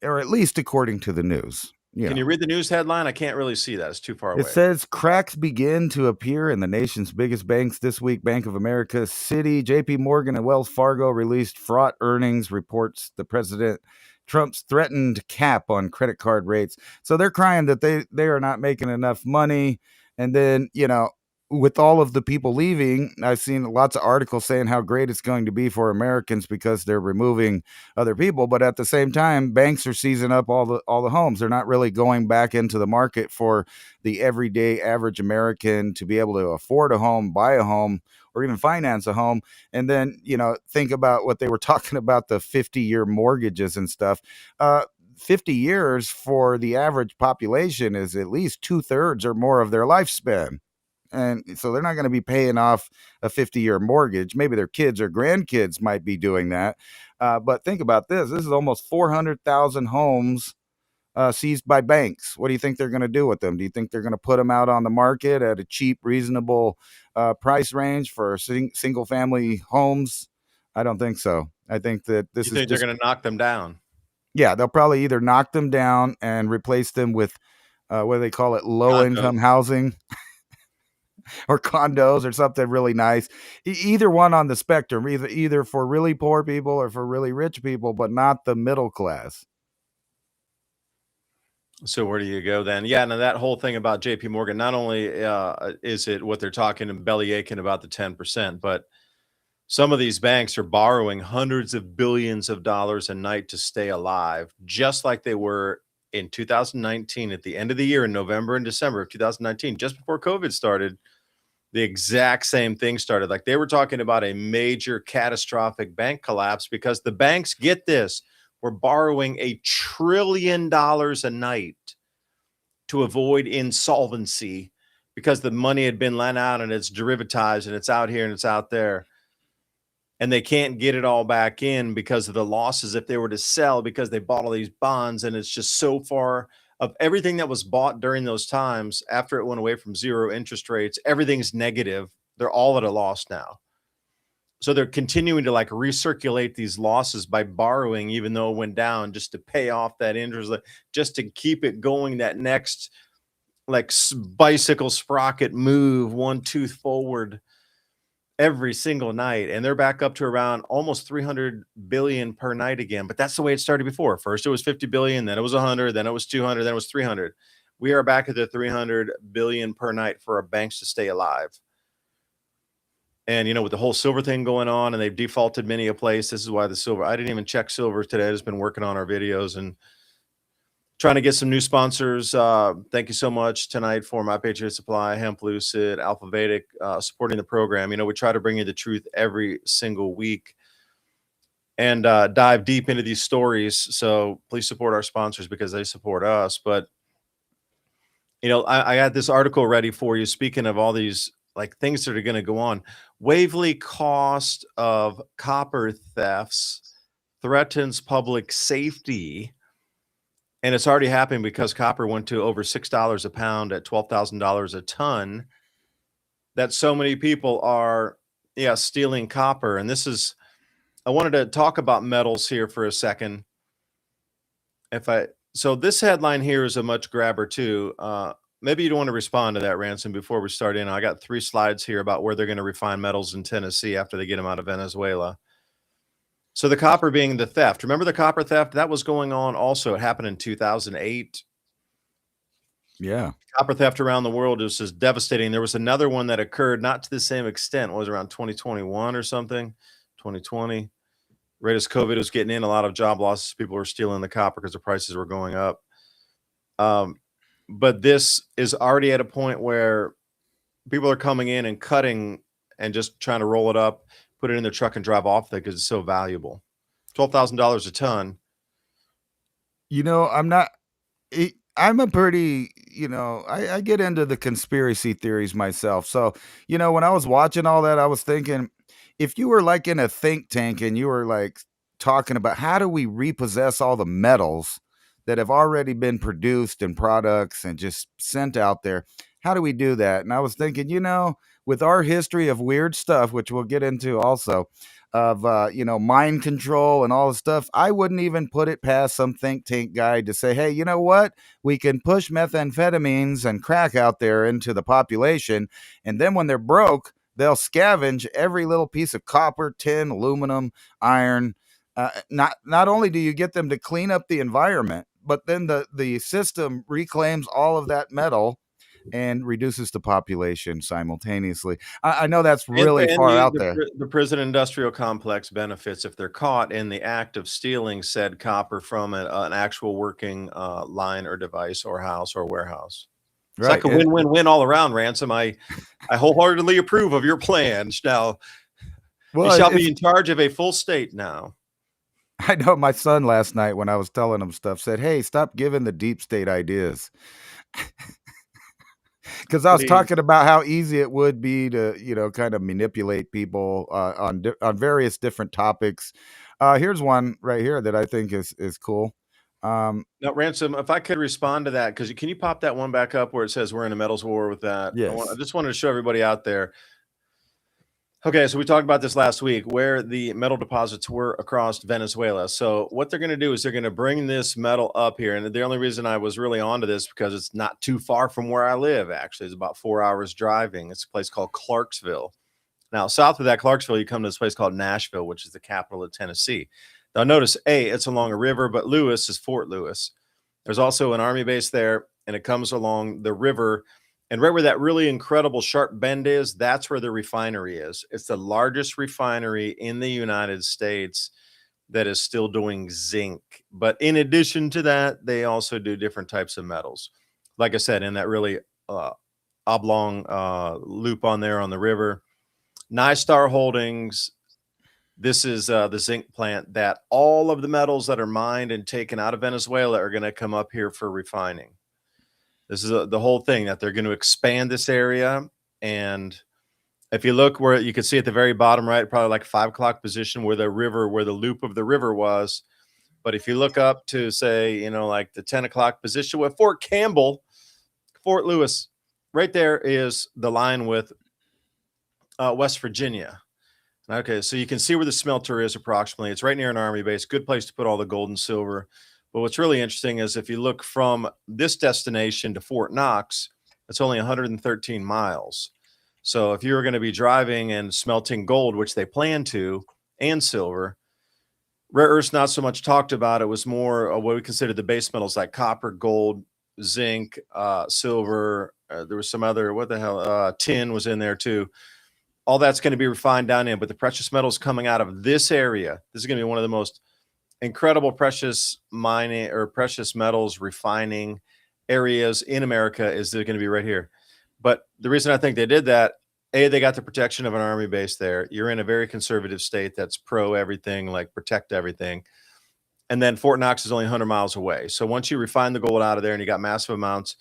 or at least according to the news. Can you read the news headline? I can't really see that. It's too far away. It says cracks begin to appear in the nation's biggest banks this week. Bank of America, Citi, J.P. Morgan, and Wells Fargo released fraught earnings, reports the president. Trump's threatened cap on credit card rates. So they're crying that they are not making enough money. And then, with all of the people leaving, I've seen lots of articles saying how great it's going to be for Americans because they're removing other people. But at the same time, banks are seizing up all the homes. They're not really going back into the market for the everyday average American to be able to afford a home, buy a home, or even finance a home. And then, think about what they were talking about, the 50-year mortgages and stuff. 50 years for the average population is at least 2/3 or more of their lifespan. And so they're not going to be paying off a 50-year mortgage. Maybe their kids or grandkids might be doing that. But think about this. This is almost 400,000 homes seized by banks. What do you think they're going to do with them? Do you think they're going to put them out on the market at a cheap, reasonable price range for single family homes? I don't think so. I think that they're going to knock them down. Yeah, they'll probably either knock them down and replace them with what do they call it? Low income housing. Or condos or something really nice. Either one on the spectrum, either for really poor people or for really rich people, but not the middle class. So where do you go then? Yeah, now that whole thing about JP Morgan, not only is it what they're talking and belly aching about the 10%, but some of these banks are borrowing hundreds of billions of dollars a night to stay alive, just like they were in 2019 at the end of the year in November and December of 2019, just before COVID started. The exact same thing started. Like they were talking about a major catastrophic bank collapse because the banks, get this, were borrowing $1 trillion a night to avoid insolvency because the money had been lent out and it's derivatized and it's out here and it's out there. And they can't get it all back in because of the losses if they were to sell, because they bought all these bonds. And it's just so far of everything that was bought during those times after it went away from zero interest rates, everything's negative. They're all at a loss now. So they're continuing to like recirculate these losses by borrowing, even though it went down, just to pay off that interest, just to keep it going. That next like bicycle sprocket move, one tooth forward every single night, and they're back up to around almost 300 billion per night again. But that's the way it started before. First it was 50 billion, then it was 100, then it was 200, then it was 300. We are back at the 300 billion per night for our banks to stay alive. And with the whole silver thing going on, and they've defaulted many a place, this is why the silver, I didn't even check silver today. I've just been working on our videos and trying to get some new sponsors. Thank you so much tonight for My Patriot Supply, Hemp Lucid, Alpha Vedic, supporting the program. We try to bring you the truth every single week and dive deep into these stories. So please support our sponsors because they support us. But, I had this article ready for you. Speaking of all these like things that are going to go on, Waverly cost of copper thefts threatens public safety. And it's already happening because copper went to over $6 a pound at $12,000 a ton. That so many people are, stealing copper. And I wanted to talk about metals here for a second. So this headline here is a much grabber too. Maybe you don't want to respond to that, Ransom, before we start in. I got 3 slides here about where they're going to refine metals in Tennessee after they get them out of Venezuela. So the copper being the theft. Remember the copper theft? That was going on also. It happened in 2008. Yeah. Copper theft around the world is just devastating. There was another one that occurred, not to the same extent. It was around 2021 or something, 2020. Right as COVID was getting in, a lot of job losses. People were stealing the copper because the prices were going up. But this is already at a point where people are coming in and cutting and just trying to roll it up, put it in their truck and drive off because it's so valuable. $12,000 a ton. I'm a pretty, I get into the conspiracy theories myself. So, when I was watching all that, I was thinking, if you were like in a think tank and you were like talking about how do we repossess all the metals that have already been produced in products and just sent out there, how do we do that? And I was thinking, with our history of weird stuff, which we'll get into also, of mind control and all the stuff, I wouldn't even put it past some think tank guy to say, hey, you know what, we can push methamphetamines and crack out there into the population, and then when they're broke, they'll scavenge every little piece of copper, tin, aluminum, iron. Not only do you get them to clean up the environment, but then the system reclaims all of that metal and reduces the population simultaneously. I know that's really far out there. The prison industrial complex benefits if they're caught in the act of stealing said copper from an actual working line or device or house or warehouse. It's right. Like a win-win-win all around, Ransom. I wholeheartedly approve of your plans. Now, you shall be in charge of a full state now. I know my son last night when I was telling him stuff said, hey, stop giving the deep state ideas. Because I was talking about how easy it would be to, kind of manipulate people on various different topics. Here's one right here that I think is cool. Now, Ransom, if I could respond to that, because can you pop that one back up where it says we're in a metals war with that? Yes. I just wanted to show everybody out there. Okay, so we talked about this last week, where the metal deposits were across Venezuela. So what they're going to do is they're going to bring this metal up here. And the only reason I was really onto this because it's not too far from where I live, actually. It's about 4 hours driving. It's a place called Clarksville. Now, south of that Clarksville, you come to this place called Nashville, which is the capital of Tennessee. Now, notice, it's along a river, but Lewis is Fort Lewis. There's also an army base there, and it comes along the river. And right where that really incredible sharp bend is, that's where the refinery is. It's the largest refinery in the United States that is still doing zinc. But in addition to that, they also do different types of metals. Like I said, in that really oblong loop on there on the river. NiStar Holdings, this is the zinc plant that all of the metals that are mined and taken out of Venezuela are going to come up here for refining. This is the whole thing, that they're going to expand this area. And if you look where you can see at the very bottom right, probably like 5 o'clock position where the loop of the river was. But if you look up to say, like the 10 o'clock position with Fort Campbell, Fort Lewis, right there is the line with West Virginia. Okay, so you can see where the smelter is approximately. It's right near an army base. Good place to put all the gold and silver. But what's really interesting is if you look from this destination to Fort Knox, it's only 113 miles. So if you were going to be driving and smelting gold, which they plan to, and silver, rare earths not so much talked about. It was more what we consider the base metals like copper, gold, zinc, silver. There was some other, what the hell, tin was in there too. All that's going to be refined down in, but the precious metals coming out of this area, this is going to be one of the most incredible precious mining or precious metals refining areas in America is they're going to be right here. But the reason I think they did that, they got the protection of an army base there. You're in a very conservative state that's pro everything, like protect everything. And then Fort Knox is only 100 miles away. So once you refine the gold out of there and you got massive amounts,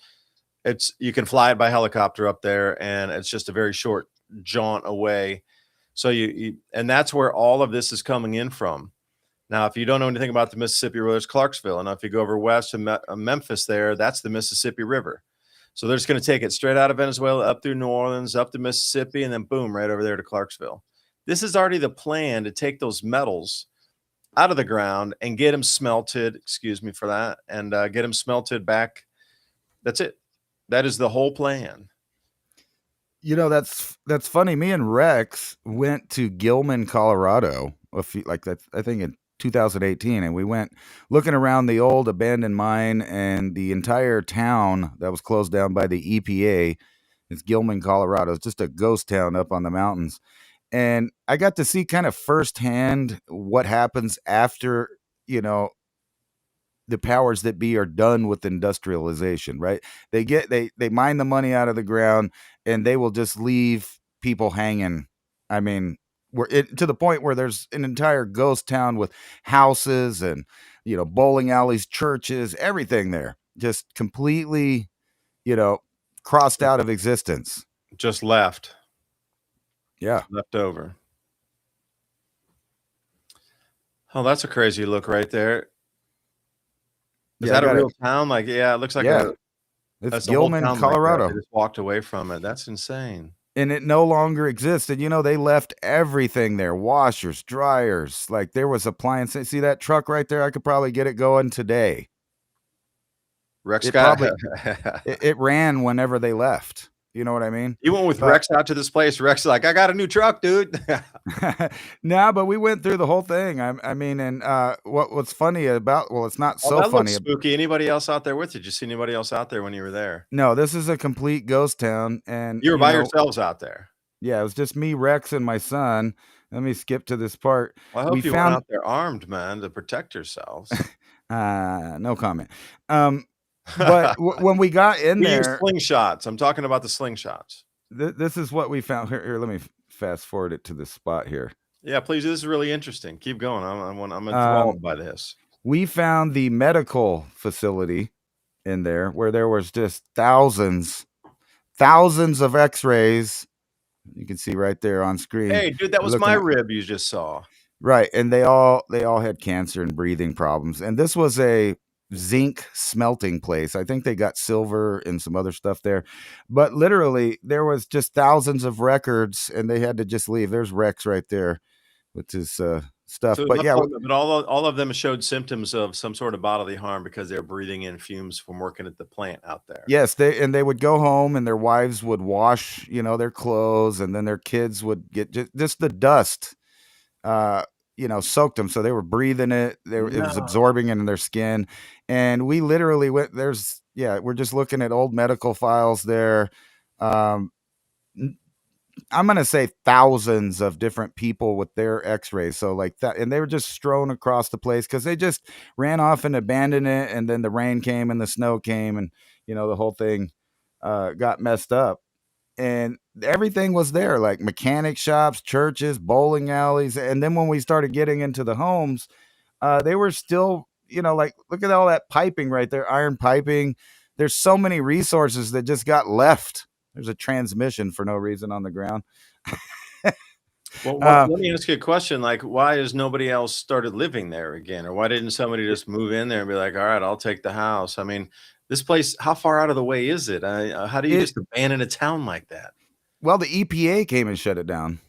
you can fly it by helicopter up there, and it's just a very short jaunt away. So and that's where all of this is coming in from. Now, if you don't know anything about the Mississippi River, there's Clarksville. And if you go over west to Memphis there, that's the Mississippi River. So they're just going to take it straight out of Venezuela, up through New Orleans, up to Mississippi, and then boom, right over there to Clarksville. This is already the plan to take those metals out of the ground and get them smelted, excuse me for that, and get them smelted back. That's it. That is the whole plan. You know, that's funny. Me and Rex went to Gilman, Colorado, I think in 2018, and we went looking around the old abandoned mine and the entire town that was closed down by the EPA. It's Gilman, Colorado. It's just a ghost town up on the mountains. And I got to see kind of firsthand what happens after, the powers that be are done with industrialization, right? They mine the money out of the ground and they will just leave people hanging. I mean, to the point where there's an entire ghost town with houses and, bowling alleys, churches, everything there, just completely, crossed out of existence. Just left. Yeah. Left over. Oh, that's a crazy look right there. Is that a real town? Like, yeah, it looks like it's Gilman, Colorado. They just walked away from it. That's insane. And it no longer exists. And, they left everything there. Washers, dryers. Like, there was appliances. See that truck right there? I could probably get it going today. Rex it ran whenever they left. You know what I mean? You went with Rex out to this place. Rex is like, I got a new truck, dude. Nah, but we went through the whole thing. I mean, and what's funny about, it's not so that funny. Looks spooky. Anybody else out there with you? Did you see anybody else out there when you were there? No, this is a complete ghost town. And you were by yourselves out there. Yeah, it was just me, Rex, and my son. Let me skip to this part. Well, I hope you went out there armed, man, to protect yourselves. No comment. But when we got in there, slingshots. I'm talking about the slingshots. This is what we found. Here, let me fast forward it to this spot here. Yeah, please. This is really interesting. Keep going. I'm enthralled by this. We found the medical facility in there where there was just thousands of X-rays. You can see right there on screen. Hey, dude, that was my rib you just saw. Right, and they all had cancer and breathing problems. And this was a zinc smelting place. I think they got silver and some other stuff there, but literally there was just thousands of records and they had to just leave. There's Rex right there with his stuff. So, but yeah, but all of them showed symptoms of some sort of bodily harm because they're breathing in fumes from working at the plant out there. Yes, they would go home and their wives would wash, their clothes, and then their kids would get just the dust soaked them. So they were breathing it. It was absorbing into their skin. And we literally went, we're just looking at old medical files there. I'm going to say thousands of different people with their x-rays. So like that, and they were just strewn across the place because they just ran off and abandoned it. And then the rain came and the snow came and, the whole thing got messed up. And everything was there, like mechanic shops, churches, bowling alleys. And then when we started getting into the homes, they were still, like, look at all that piping right there, iron piping. There's so many resources that just got left. There's a transmission for no reason on the ground. Well, let me ask you a question. Like, why has nobody else started living there again? Or why didn't somebody just move in there and be like, all right, I'll take the house? I mean, this place, how far out of the way is it? How do you just abandon a town like that? Well, the EPA came and shut it down.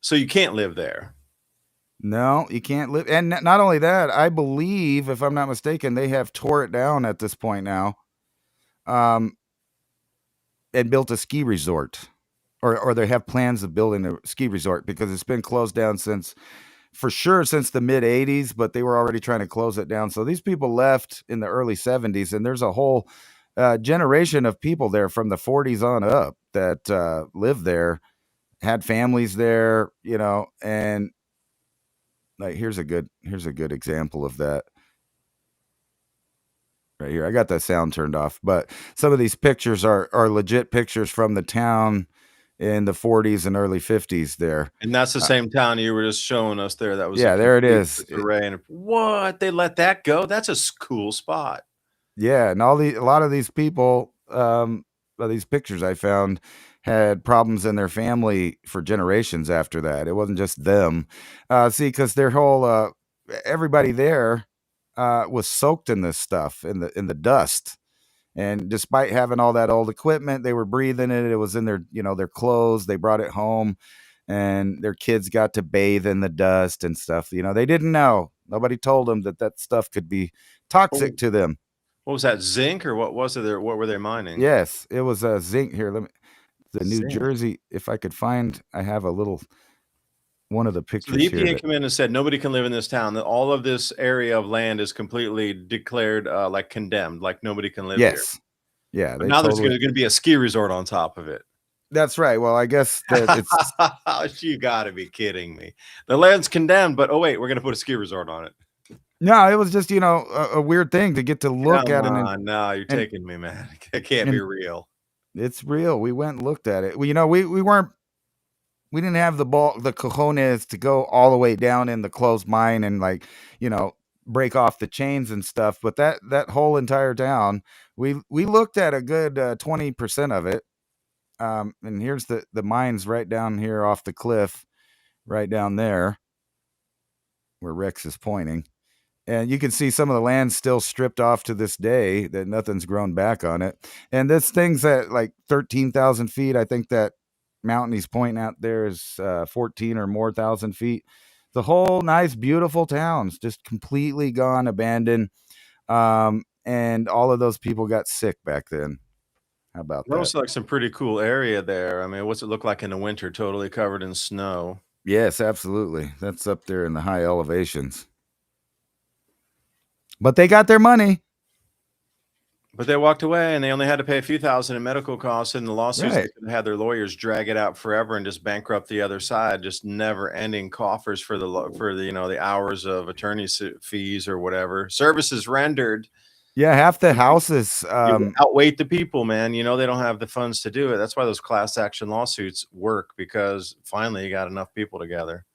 So you can't live there. No, you can't live. And not only that, I believe, if I'm not mistaken, they have tore it down at this point now, um, and built a ski resort, or they have plans of building a ski resort because it's been closed down since, for sure, since the mid '80s. But they were already trying to close it down. So these people left in the early '70s, and there's a whole generation of people there from the '40s on up that lived there, had families there, and like here's a good example of that right here. I got that sound turned off, but some of these pictures are legit pictures from the town in the '40s and early '50s there. And that's the same town you were just showing us there. That was a Yeah, there it complete is. disarray. And what? They let that go? That's a cool spot. Yeah, and a lot of these people, these pictures I found had problems in their family for generations after that. It wasn't just them. See, because their whole everybody there was soaked in this stuff, in the dust. And despite having all that old equipment, they were breathing it. It was in their clothes. They brought it home, and their kids got to bathe in the dust and stuff. They didn't know. Nobody told them that stuff could be toxic to them. What was that, zinc, or what was it there? What were they mining? Yes, it was zinc. Here, the New Zinc. Jersey. If I could find, I have a little one of the So pictures the here. EPA came in and said nobody can live in this town. That all of this area of land is completely declared like condemned, like nobody can live here. Yes, yeah. But now there's going to be a ski resort on top of it. That's right. Well, I guess that it's. You got to be kidding me. The land's condemned, but oh wait, we're going to put a ski resort on it. No, it was just a weird thing to get to look at it. No, you're taking me, man. It can't be real. It's real. We went and looked at it. We didn't have the cojones to go all the way down in the closed mine and break off the chains and stuff. But that whole entire town, we looked at a good 20% of it. And here's the mines right down here off the cliff, right down there where Rex is pointing. And you can see some of the land still stripped off to this day, that nothing's grown back on it. And this thing's at like 13,000 feet. I think that mountain he's pointing out there is 14 or more thousand feet. The whole nice, beautiful town's just completely gone, abandoned. And all of those people got sick back then. How about that? That looks like some pretty cool area there. I mean, what's it look like in the winter? Totally covered in snow. Yes, absolutely. That's up there in the high elevations. But they got their money. But they walked away, and they only had to pay a few thousand in medical costs. And the lawsuits, Right. They could have had their lawyers drag it out forever and just bankrupt the other side, just never-ending coffers for the hours of attorney fees or whatever services rendered. Yeah, half the houses outweigh the people, man. They don't have the funds to do it. That's why those class action lawsuits work, because finally you got enough people together.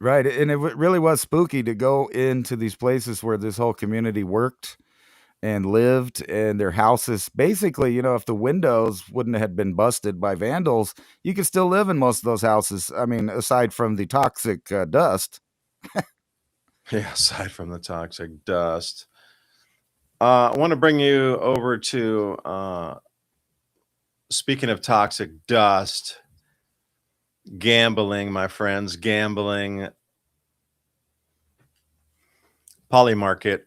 Right. And it really was spooky to go into these places where this whole community worked and lived, and their houses, basically, if the windows wouldn't have been busted by vandals, you could still live in most of those houses. I mean, aside from the toxic dust. Yeah, aside from the toxic dust. I want to bring you over to, speaking of toxic dust, gambling, my friends, gambling. Polymarket.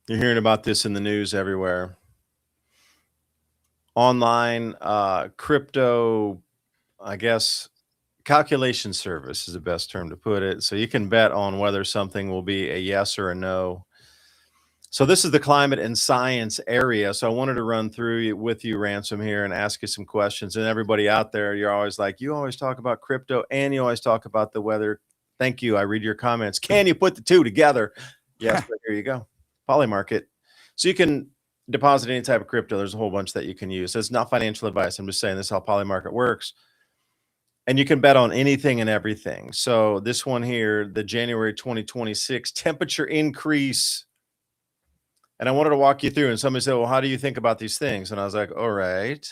You're hearing about this in the news everywhere. Online crypto, I guess, calculation service is the best term to put it. So you can bet on whether something will be a yes or a no. So this is the climate and science area. So I wanted to run through with you, Ransom, here, and ask you some questions. And everybody out there, you're always like, you always talk about crypto and you always talk about the weather. Thank you. I read your comments. Can you put the two together? Yes, but here you go. Polymarket. So you can deposit any type of crypto. There's a whole bunch that you can use. It's not financial advice. I'm just saying this is how Polymarket works. And you can bet on anything and everything. So this one here, the January 2026 temperature increase. And I wanted to walk you through, and somebody said, well, how do you think about these things? And I was like, all right.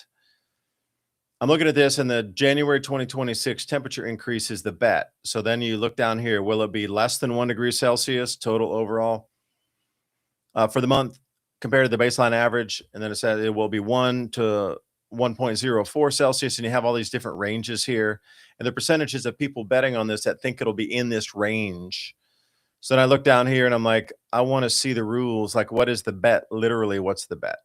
I'm looking at this, and the January 2026 temperature increase is the bet. So then you look down here. Will it be less than 1 degree Celsius total overall for the month compared to the baseline average? And then it said it will be 1 to 1.04 Celsius, and you have all these different ranges here. And the percentages of people betting on this that think it'll be in this range. So then I look down here and I'm like, I want to see the rules. Like, what is the bet? Literally, what's the bet?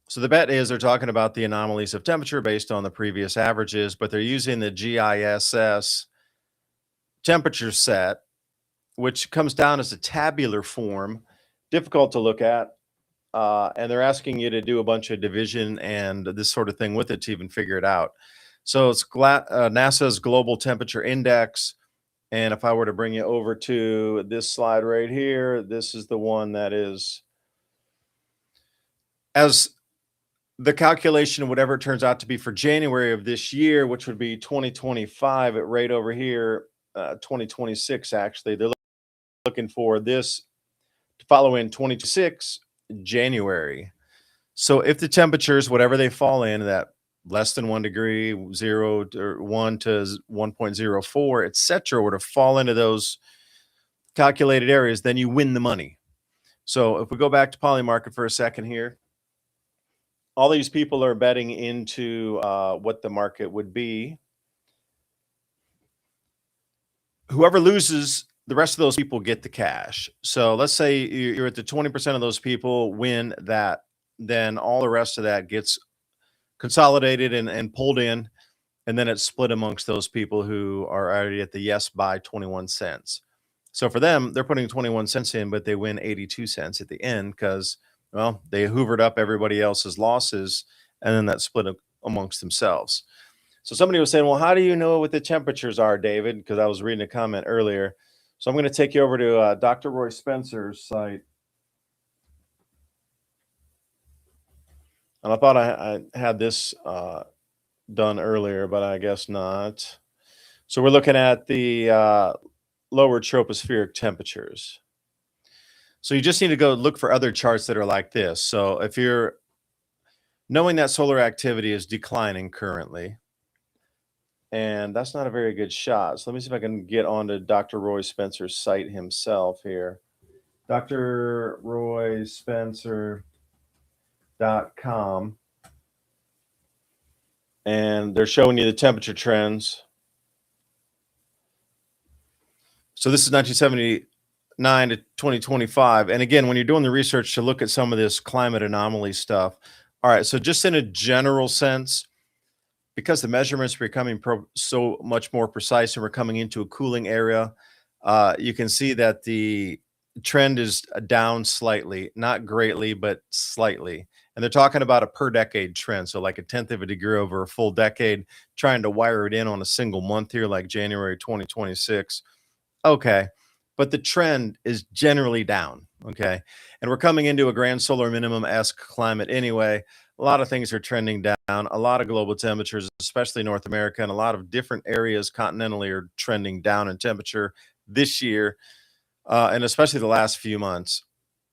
So the bet is they're talking about the anomalies of temperature based on the previous averages, but they're using the GISS temperature set, which comes down as a tabular form, difficult to look at. And they're asking you to do a bunch of division and this sort of thing with it to even figure it out. So it's NASA's Global Temperature Index. And if I were to bring you over to this slide right here, this is the one that is, as the calculation, whatever it turns out to be for January of this year, which would be 2025, at right over here, 2026, actually, they're looking for this to follow in 2026 January. So if the temperatures, whatever they fall in, that less than 1 degree, 0 or 1 to 1.04, etc., were to fall into those calculated areas, then you win the money. So if we go back to Polymarket for a second here, all these people are betting into what the market would be. Whoever loses, the rest of those people get the cash. So let's say you're at the 20% of those people win that, then all the rest of that gets consolidated and pulled in, and then it's split amongst those people who are already at the yes by 21 cents. So for them, they're putting 21 cents in, but they win 82 cents at the end because, well, they hoovered up everybody else's losses, and then that split amongst themselves. So somebody was saying, well, how do you know what the temperatures are, David? Because I was reading a comment earlier. So I'm going to take you over to Dr. Roy Spencer's site. And I thought I had this done earlier, but I guess not. So we're looking at the lower tropospheric temperatures. So you just need to go look for other charts that are like this. So if you're knowing that solar activity is declining currently, and that's not a very good shot. So let me see if I can get onto Dr. Roy Spencer's site himself here. drroyspencer.com. And they're showing you the temperature trends. So this is 1979 to 2025. And again, when you're doing the research to look at some of this climate anomaly stuff, all right, so just in a general sense, because the measurements are becoming so much more precise and we're coming into a cooling area, you can see that the trend is down slightly, not greatly, but slightly. And they're talking about a per decade trend. So like a tenth of a degree over a full decade, trying to wire it in on a single month here, like January 2026. Okay. But the trend is generally down. Okay. And we're coming into a grand solar minimum-esque climate anyway. A lot of things are trending down. A lot of global temperatures, especially North America, and a lot of different areas continentally are trending down in temperature this year, and especially the last few months.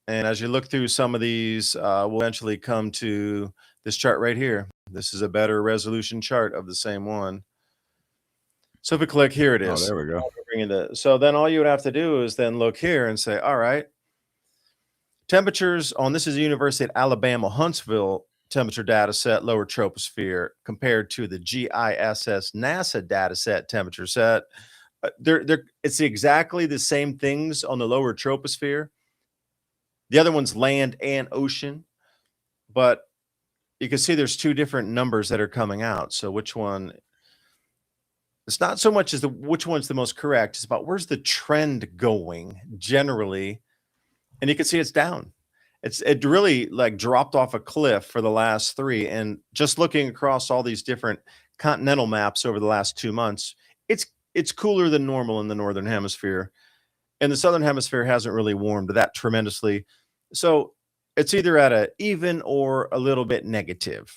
And as you look through some of these, we'll eventually come to this chart right here. This is a better resolution chart of the same one. So if we click, here it is. Oh, there we go. So then all you would have to do is then look here and say, all right, temperatures on, this is the University of Alabama, Huntsville temperature data set, lower troposphere, compared to the GISS NASA data set temperature set. It's exactly the same things on the lower troposphere. The other one's land and ocean, but you can see there's two different numbers that are coming out. So which one? It's not so much as which one's the most correct. It's about where's the trend going generally, and you can see it's down. It really like dropped off a cliff for the last 3, and just looking across all these different continental maps over the last 2 months, it's cooler than normal in the northern hemisphere, and the southern hemisphere hasn't really warmed that tremendously. So it's either at a even or a little bit negative,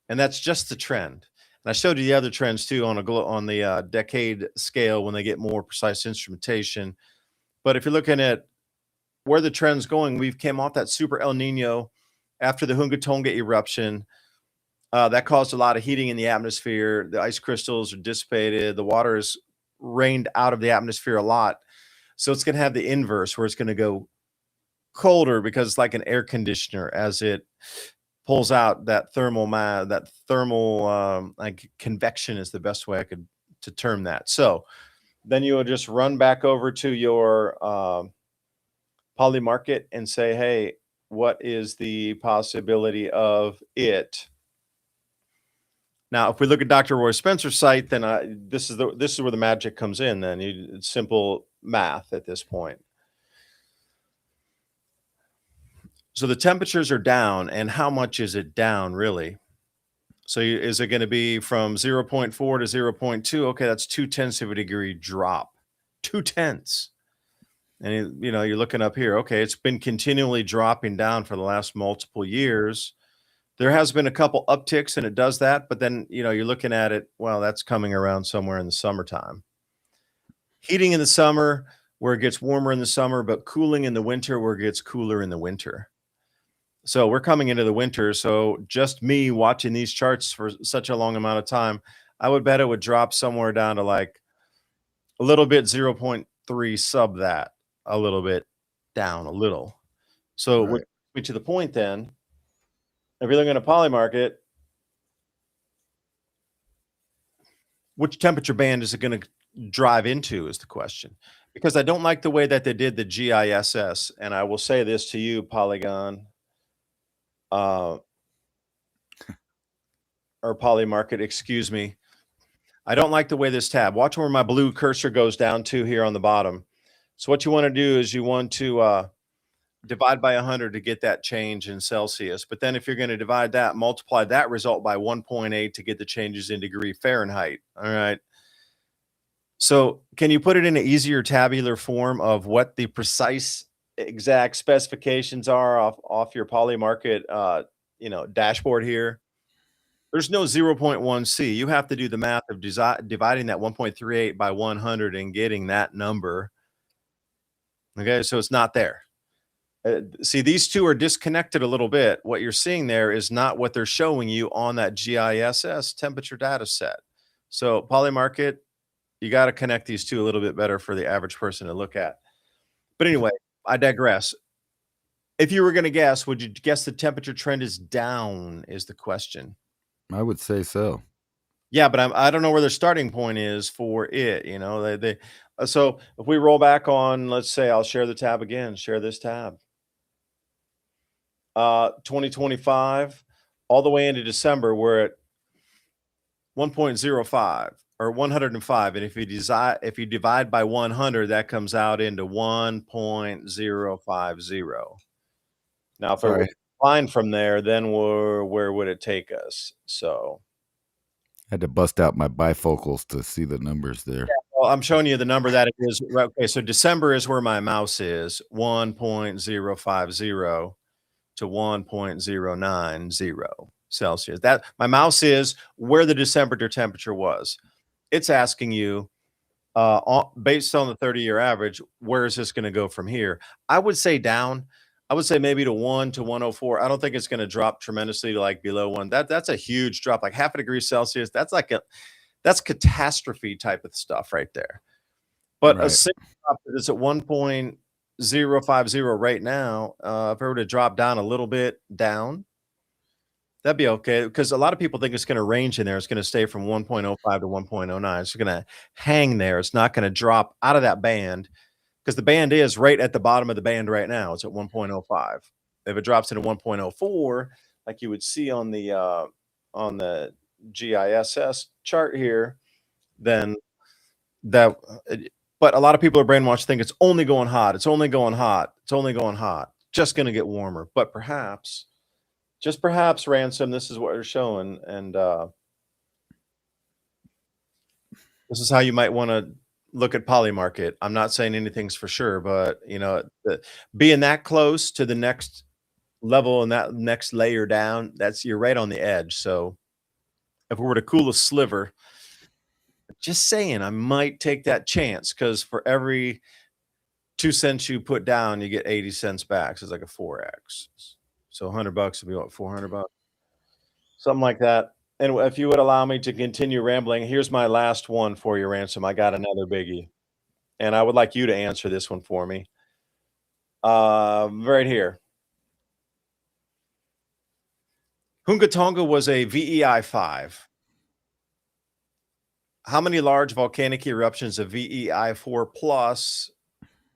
and that's just the trend. And I showed you the other trends too on the decade scale when they get more precise instrumentation. But if you're looking at where the trend's going, we've came off that super El Nino after the Hunga Tonga eruption. That caused a lot of heating in the atmosphere. The ice crystals are dissipated. The water is rained out of the atmosphere a lot. So it's going to have the inverse, where it's going to go colder because it's like an air conditioner as it pulls out that thermal like convection is the best way I could to term that. So then you will just run back over to your poly market and say, hey, what is the possibility of it? Now, if we look at Dr. Roy Spencer's site, then this is where the magic comes in. Then it's simple math at this point. So the temperatures are down, and how much is it down really? So is it going to be from 0.4 to 0.2? Okay, that's 2/10 of a degree drop. 2/10. And you're looking up here. Okay, it's been continually dropping down for the last multiple years. There has been a couple upticks and it does that, but then, you're looking at it, well, that's coming around somewhere in the summertime. Heating in the summer where it gets warmer in the summer, but cooling in the winter where it gets cooler in the winter. So we're coming into the winter. So just me watching these charts for such a long amount of time, I would bet it would drop somewhere down to like a little bit 0.3 sub that, a little bit down a little. So which Right. brings me to the point then, if you're looking at a poly market, which temperature band is it going to drive into is the question. Because I don't like the way that they did the GISS. And I will say this to you, Polygon, or Poly Market, excuse me. I don't like the way this tab. Watch where my blue cursor goes down to here on the bottom. So what you want to do is you want to divide by 100 to get that change in Celsius. But then if you're going to divide that, multiply that result by 1.8 to get the changes in degree Fahrenheit. All right. So can you put it in an easier tabular form of what the precise exact specifications are off your poly market dashboard here? There's no 0.1C. You have to do the math of dividing that 1.38 by 100 and getting that number. Okay, so it's not there. See, these two are disconnected a little bit. What you're seeing there is not what they're showing you on that GISS temperature data set. So poly market, you got to connect these two a little bit better for the average person to look at. But anyway, I digress. If you were going to guess, would you guess the temperature trend is down is the question. I would say so. Yeah, but I don't know where their starting point is for it. So if we roll back on, let's say I'll share the tab again, share this tab. 2025, all the way into December, we're at 1.05 or 105. And if you divide by 100, that comes out into 1.050. Now, if it were Sorry. line from there, then where would it take us? So I had to bust out my bifocals to see the numbers there. well, I'm showing you the number that it is. Okay, so December is where my mouse is, 1.050 to 1.090 Celsius. That my mouse is where the December temperature was. It's asking you, based on the 30-year average, where is this going to go from here? I would say down. I would say maybe to 1 to 104. I don't think it's going to drop tremendously to like below 1. That's a huge drop, like half a degree Celsius. That's catastrophe type of stuff right there. But a Right. single drop that is at 1.050 right now, if it were to drop down a little bit down, that'd be okay. Because a lot of people think it's going to range in there. It's going to stay from 1.05 to 1.09. It's going to hang there. It's not going to drop out of that band because the band is right at the bottom of the band right now. It's at 1.05. If it drops into 1.04, like you would see on the GISS chart here, then that. But a lot of people are brainwashed, think it's only going hot. It's only going hot. It's only going hot. Just going to get warmer. But perhaps, just perhaps, Ransom, this is what you're showing. And this is how you might want to look at poly market. I'm not saying anything's for sure, but being that close to the next level and that next layer down, you're right on the edge. So if we were to cool a sliver, just saying, I might take that chance because for every 2 cents you put down, you get 80 cents back. So it's like a 4x. So $100 would be what, $400, something like that. And if you would allow me to continue rambling, here's my last one for you, Ransom. I got another biggie, and I would like you to answer this one for me. Right here. Hunga Tonga was a VEI 5. How many large volcanic eruptions of VEI 4 plus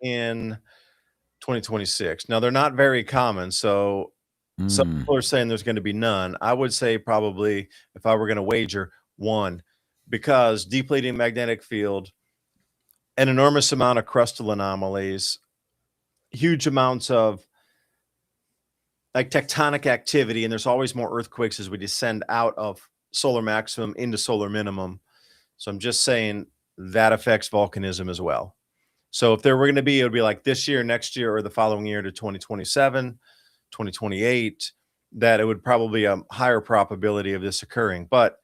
in 2026? Now, they're not very common, so some Mm. people are saying there's going to be none. I would say probably, if I were going to wager, one, because depleting magnetic field, an enormous amount of crustal anomalies, huge amounts of like tectonic activity, and there's always more earthquakes as we descend out of solar maximum into solar minimum. So I'm just saying that affects volcanism as well. So if there were going to be, it would be like this year, next year, or the following year to 2027, 2028, that it would probably be a higher probability of this occurring. But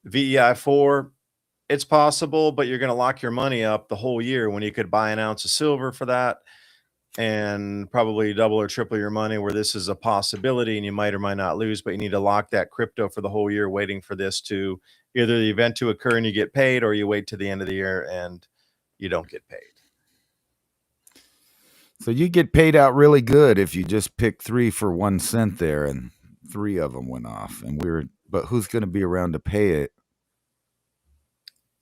VEI 4, it's possible, but you're going to lock your money up the whole year when you could buy an ounce of silver for that and probably double or triple your money, where this is a possibility and you might or might not lose, but you need to lock that crypto for the whole year, waiting for this to either the event to occur and you get paid, or you wait to the end of the year and you don't get paid. So you get paid out really good if you just pick 3 for 1 cent there, and 3 of them went off. But who's going to be around to pay it?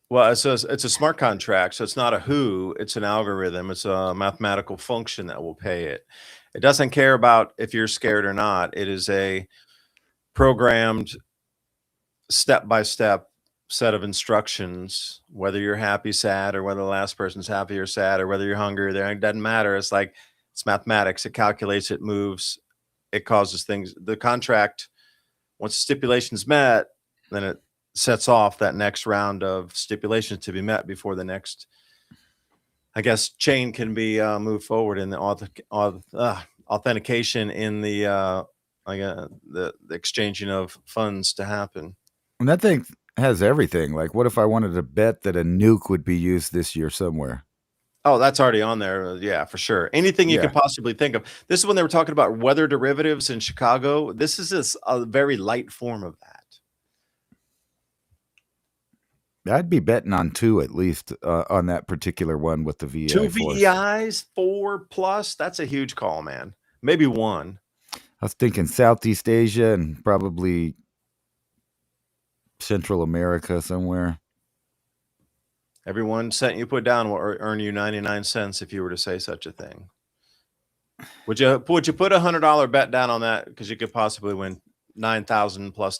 Well, it's a smart contract, so it's not a who, it's an algorithm. It's a mathematical function that will pay it. It doesn't care about if you're scared or not. It is a programmed step-by-step set of instructions, whether you're happy, sad, or whether the last person's happy or sad, or whether you're hungry or there. It doesn't matter. It's like, it's mathematics. It calculates, it moves, it causes things. The contract, once the stipulation's met, then it sets off that next round of stipulations to be met before the next, I guess, chain can be moved forward in the authentication in the exchanging of funds to happen. And that thing has everything. Like, what if I wanted to bet that a nuke would be used this year somewhere? Oh, that's already on there. Yeah, for sure. Anything you Yeah. could possibly think of. This is when they were talking about weather derivatives in Chicago. This is a very light form of that. I'd be betting on 2 at least on that particular one with the VEI 2 force. VEIs, 4 plus. That's a huge call, man. Maybe 1. I was thinking Southeast Asia and probably Central America somewhere. Every 1 cent you put down will earn you 99 cents if you were to say such a thing. Would you put $100 bet down on that? Because you could possibly win $9,000 plus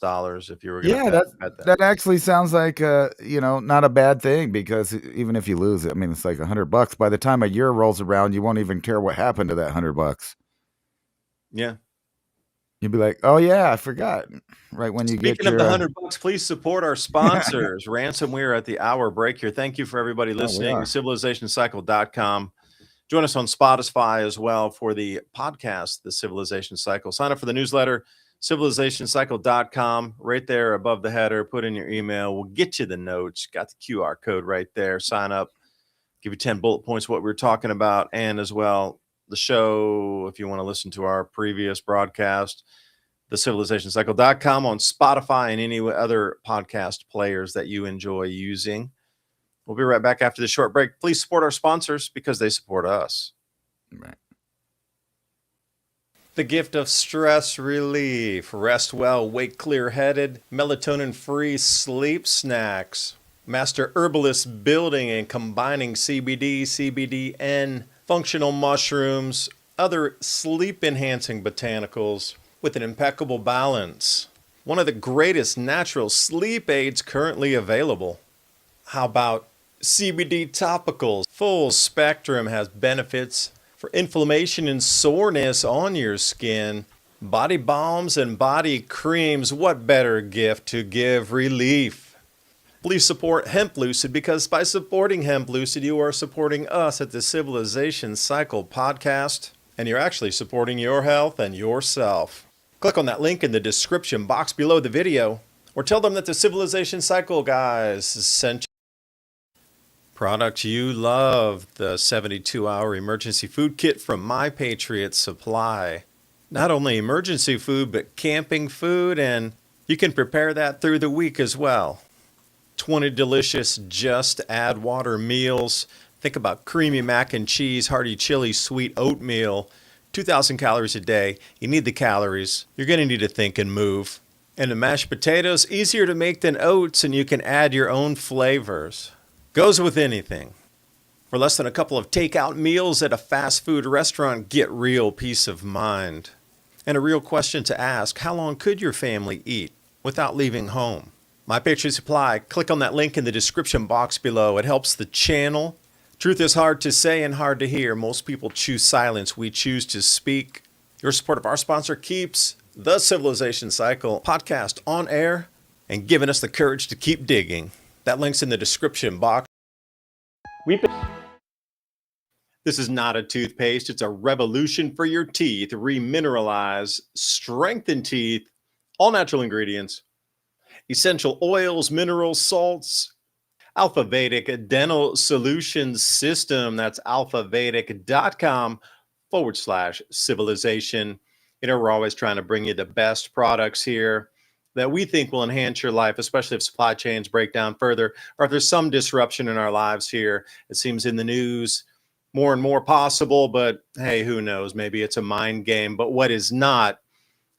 if you were going to bet that actually sounds like not a bad thing, because even if you lose it, I mean, it's like $100. By the time a year rolls around, you won't even care what happened to that $100. Yeah. You'd be like, oh yeah, I forgot. Right when you Speaking get your of the $100, please support our sponsors. Ransomware at the hour break here. Thank you for everybody listening. Civilizationcycle.com. Join us on Spotify as well for the podcast, The Civilization Cycle. Sign up for the newsletter, civilizationcycle.com. Right there above the header, put in your email. We'll get you the notes. Got the QR code right there. Sign up. Give you 10 bullet points what we were talking about, and as well the show, if you want to listen to our previous broadcast, thecivilizationcycle.com, on Spotify and any other podcast players that you enjoy using. We'll be right back after the short break. Please support our sponsors because they support us. right. The gift of stress relief. Rest well, wake clear-headed, melatonin-free sleep snacks. Master herbalist building and combining CBD, CBDN, functional mushrooms, other sleep-enhancing botanicals with an impeccable balance. One of the greatest natural sleep aids currently available. How about CBD topicals? Full spectrum, has benefits for inflammation and soreness on your skin. Body balms and body creams. What better gift to give relief? Please support Hemp Lucid, because by supporting Hemp Lucid, you are supporting us at the Civilization Cycle podcast, and you're actually supporting your health and yourself. Click on that link in the description box below the video, or tell them that the Civilization Cycle guys sent you. Product you love, the 72-hour emergency food kit from My Patriot Supply. Not only emergency food, but camping food, and you can prepare that through the week as well. 20 delicious just add water meals. Think about creamy mac and cheese, hearty chili, sweet oatmeal. 2,000 calories a day. You need the calories. You're going to need to think and move. And the mashed potatoes, easier to make than oats, and you can add your own flavors. Goes with anything. For less than a couple of takeout meals at a fast food restaurant, get real peace of mind. And a real question to ask, how long could your family eat without leaving home? My Patriot Supply, click on that link in the description box below. It helps the channel. Truth is hard to say and hard to hear. Most people choose silence. We choose to speak. Your support of our sponsor keeps the Civilization Cycle podcast on air and giving us the courage to keep digging. That link's in the description box. This is not a toothpaste. It's a revolution for your teeth. Remineralize, strengthen teeth, all natural ingredients, essential oils, minerals, salts. Alpha Vedic Dental Solutions System. That's alphavedic.com/civilization. You know, we're always trying to bring you the best products here that we think will enhance your life, especially if supply chains break down further or if there's some disruption in our lives here. It seems in the news more and more possible, but hey, who knows? Maybe it's a mind game. But what is not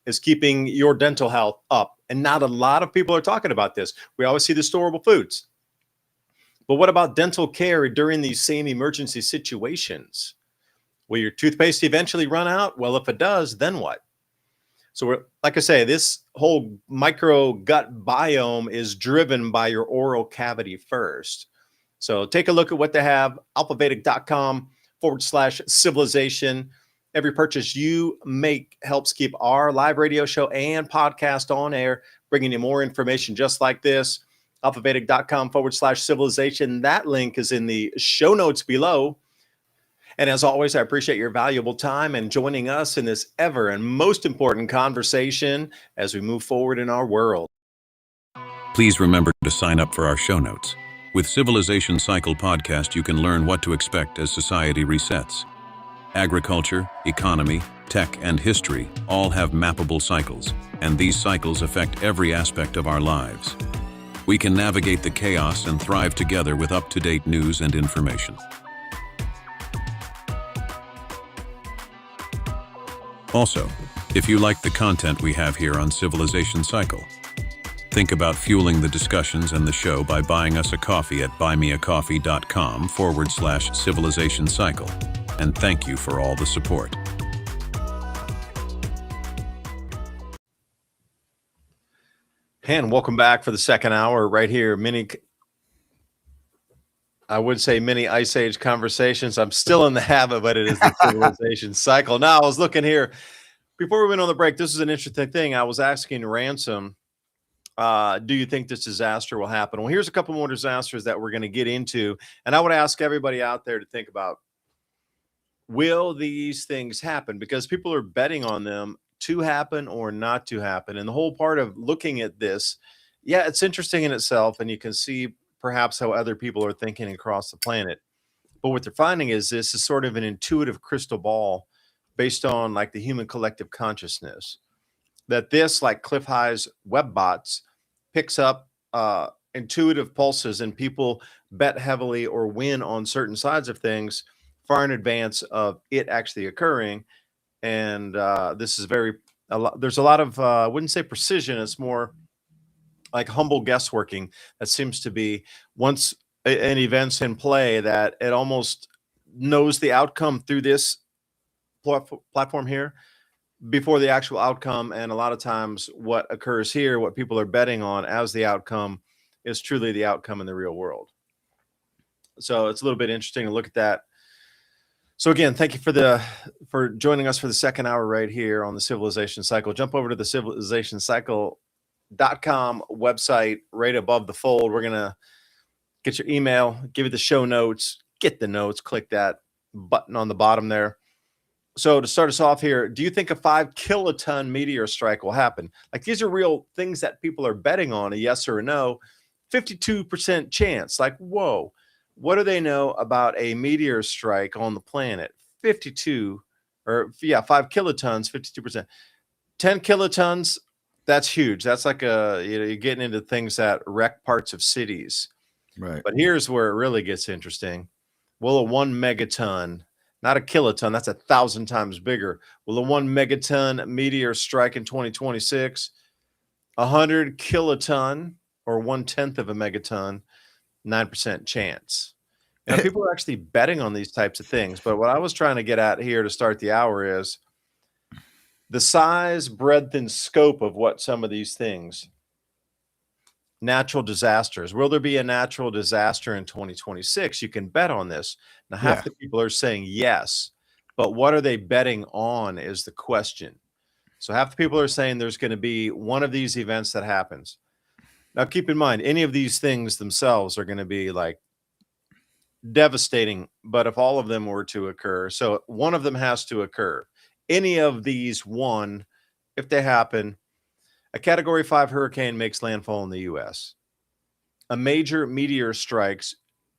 is keeping your dental health up. And not a lot of people are talking about this. We always see the storable foods. But what about dental care during these same emergency situations? Will your toothpaste eventually run out? Well, if it does, then what? So like I say, this whole micro gut biome is driven by your oral cavity first. So take a look at what they have, alphavedic.com/civilization. Every purchase you make helps keep our live radio show and podcast on air, bringing you more information just like this. alphavedic.com/civilization. That link is in the show notes below. And as always, I appreciate your valuable time and joining us in this ever and most important conversation as we move forward in our world. Please remember to sign up for our show notes. With Civilization Cycle podcast, you can learn what to expect as society resets. Agriculture, economy, tech, and history all have mappable cycles, and these cycles affect every aspect of our lives. We can navigate the chaos and thrive together with up-to-date news and information. Also, if you like the content we have here on Civilization Cycle, think about fueling the discussions and the show by buying us a coffee at buymeacoffee.com/Civilization Cycle. And thank you for all the support. And welcome back for the second hour right here. I would say mini Ice Age conversations. I'm still in the habit, but it is the Civilization Cycle. Now, I was looking here before we went on the break. This is an interesting thing. I was asking Ransom, do you think this disaster will happen? Well, here's a couple more disasters that we're going to get into. And I would ask everybody out there to think about, will these things happen? Because people are betting on them to happen or not to happen. And the whole part of looking at this, yeah, it's interesting in itself. And you can see perhaps how other people are thinking across the planet. But what they're finding is this is sort of an intuitive crystal ball based on like the human collective consciousness. That this, like Cliff High's web bots, picks up intuitive pulses, and people bet heavily or win on certain sides of things far in advance of it actually occurring. And this is there's a lot of, I wouldn't say precision, it's more like humble guessworking that seems to be once an event's in play that it almost knows the outcome through this platform here before the actual outcome. And a lot of times what occurs here, what people are betting on as the outcome, is truly the outcome in the real world. So it's a little bit interesting to look at that. So again, thank you for joining us for the second hour right here on the Civilization Cycle. Jump over to the civilizationcycle.com website right above the fold. We're going to get your email, give you the show notes, get the notes, click that button on the bottom there. So to start us off here, do you think a 5 kiloton meteor strike will happen? Like, these are real things that people are betting on, a yes or a no. 52% chance. Like, whoa. What do they know about a meteor strike on the planet? 5 kilotons, 52%. 10 kilotons, that's huge. That's like you're getting into things that wreck parts of cities. Right. But here's where it really gets interesting. Will a 1 megaton, not a kiloton, that's 1,000 times bigger. Will a 1 megaton meteor strike in 2026? 100 kiloton or 1/10 of a megaton, 9% chance. You know, people are actually betting on these types of things. But what I was trying to get at here to start the hour is the size, breadth, and scope of what some of these things, natural disasters. Will there be a natural disaster in 2026? You can bet on this. Now, half Yeah. the people are saying yes, but what are they betting on is the question. So half the people are saying there's going to be one of these events that happens. Now, keep in mind, any of these things themselves are going to be like devastating, but if all of them were to occur, so one of them has to occur. Any of these one, if they happen, a Category 5 hurricane makes landfall in the U.S. A major meteor strikes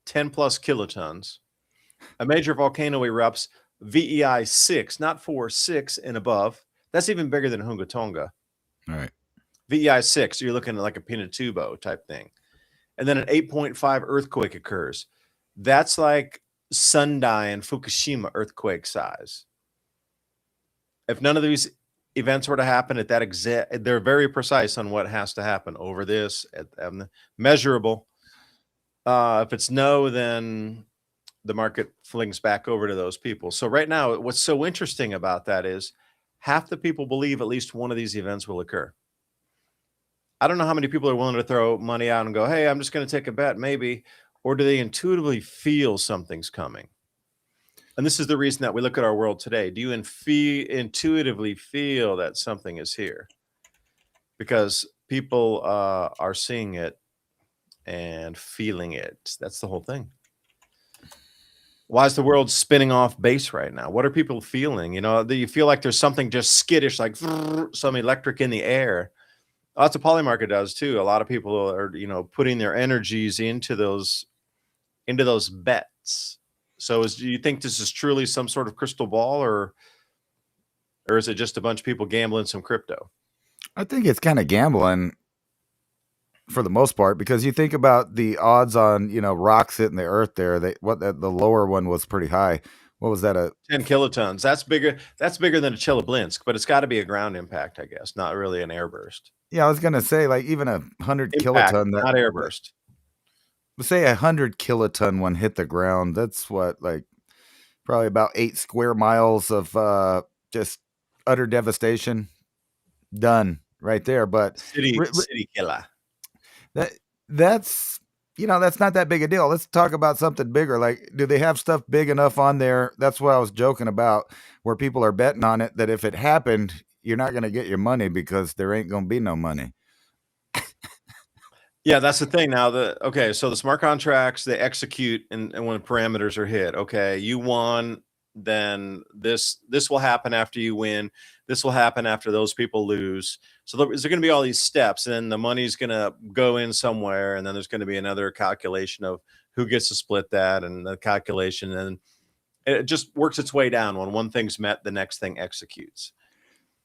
10 plus kilotons. A major volcano erupts VEI 6, not 4, 6 and above. That's even bigger than Hunga Tonga. All right. VEI 6, you're looking at like a Pinatubo type thing. And then an 8.5 earthquake occurs. That's like Sundai and Fukushima earthquake size. If none of these events were to happen at that exact, they're very precise on what has to happen over this, measurable. If it's no, then the market flings back over to those people. So right now, what's so interesting about that is half the people believe at least one of these events will occur. I don't know how many people are willing to throw money out and go, hey, I'm just going to take a bet, maybe. Or do they intuitively feel something's coming? And this is the reason that we look at our world today. Do you intuitively feel that something is here? Because people are seeing it and feeling it. That's the whole thing. Why is the world spinning off base right now? What are people feeling? You know, do you feel like there's something just skittish, like some electric in the air? Lots of poly market does too. A lot of people are, you know, putting their energies into those bets. So do you think this is truly some sort of crystal ball, or is it just a bunch of people gambling some crypto? I think it's kind of gambling for the most part, because you think about the odds on, rocks hitting the earth there. The lower one was pretty high. What was that? 10 kilotons. That's bigger. That's bigger than a Chelyabinsk, but it's got to be a ground impact, I guess, not really an airburst. Yeah, I was gonna say, like, even 100 Impact, kiloton, not airburst. say 100 kiloton one hit the ground. That's what, like, probably about 8 square miles of just utter devastation done right there. But City killer. that's that's not that big a deal. Let's talk about something bigger. Like, do they have stuff big enough on there? That's what I was joking about, where people are betting on it, that if it happened, you're not going to get your money because there ain't going to be no money. Yeah, that's the thing. Now, so the smart contracts, they execute, and when parameters are hit, okay, you won, then this will happen after you win. This will happen after those people lose. So there's going to be all these steps, and the money's going to go in somewhere, and then there's going to be another calculation of who gets to split that, and the calculation, and it just works its way down. When one thing's met, the next thing executes.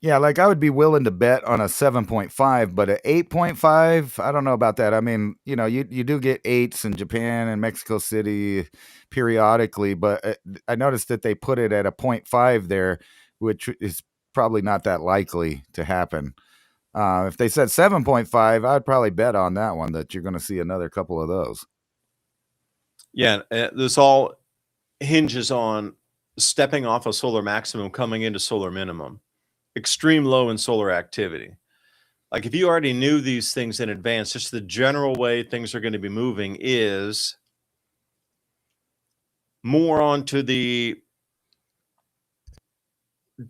Yeah, like, I would be willing to bet on a 7.5, but an 8.5, I don't know about that. I mean, you do get 8s in Japan and Mexico City periodically, but I noticed that they put it at a 0.5 there, which is probably not that likely to happen. If they said 7.5, I'd probably bet on that one, that you're going to see another couple of those. Yeah, this all hinges on stepping off a solar maximum, coming into solar minimum. Extreme low in solar activity. Like, if you already knew these things in advance, just the general way things are going to be moving is more onto the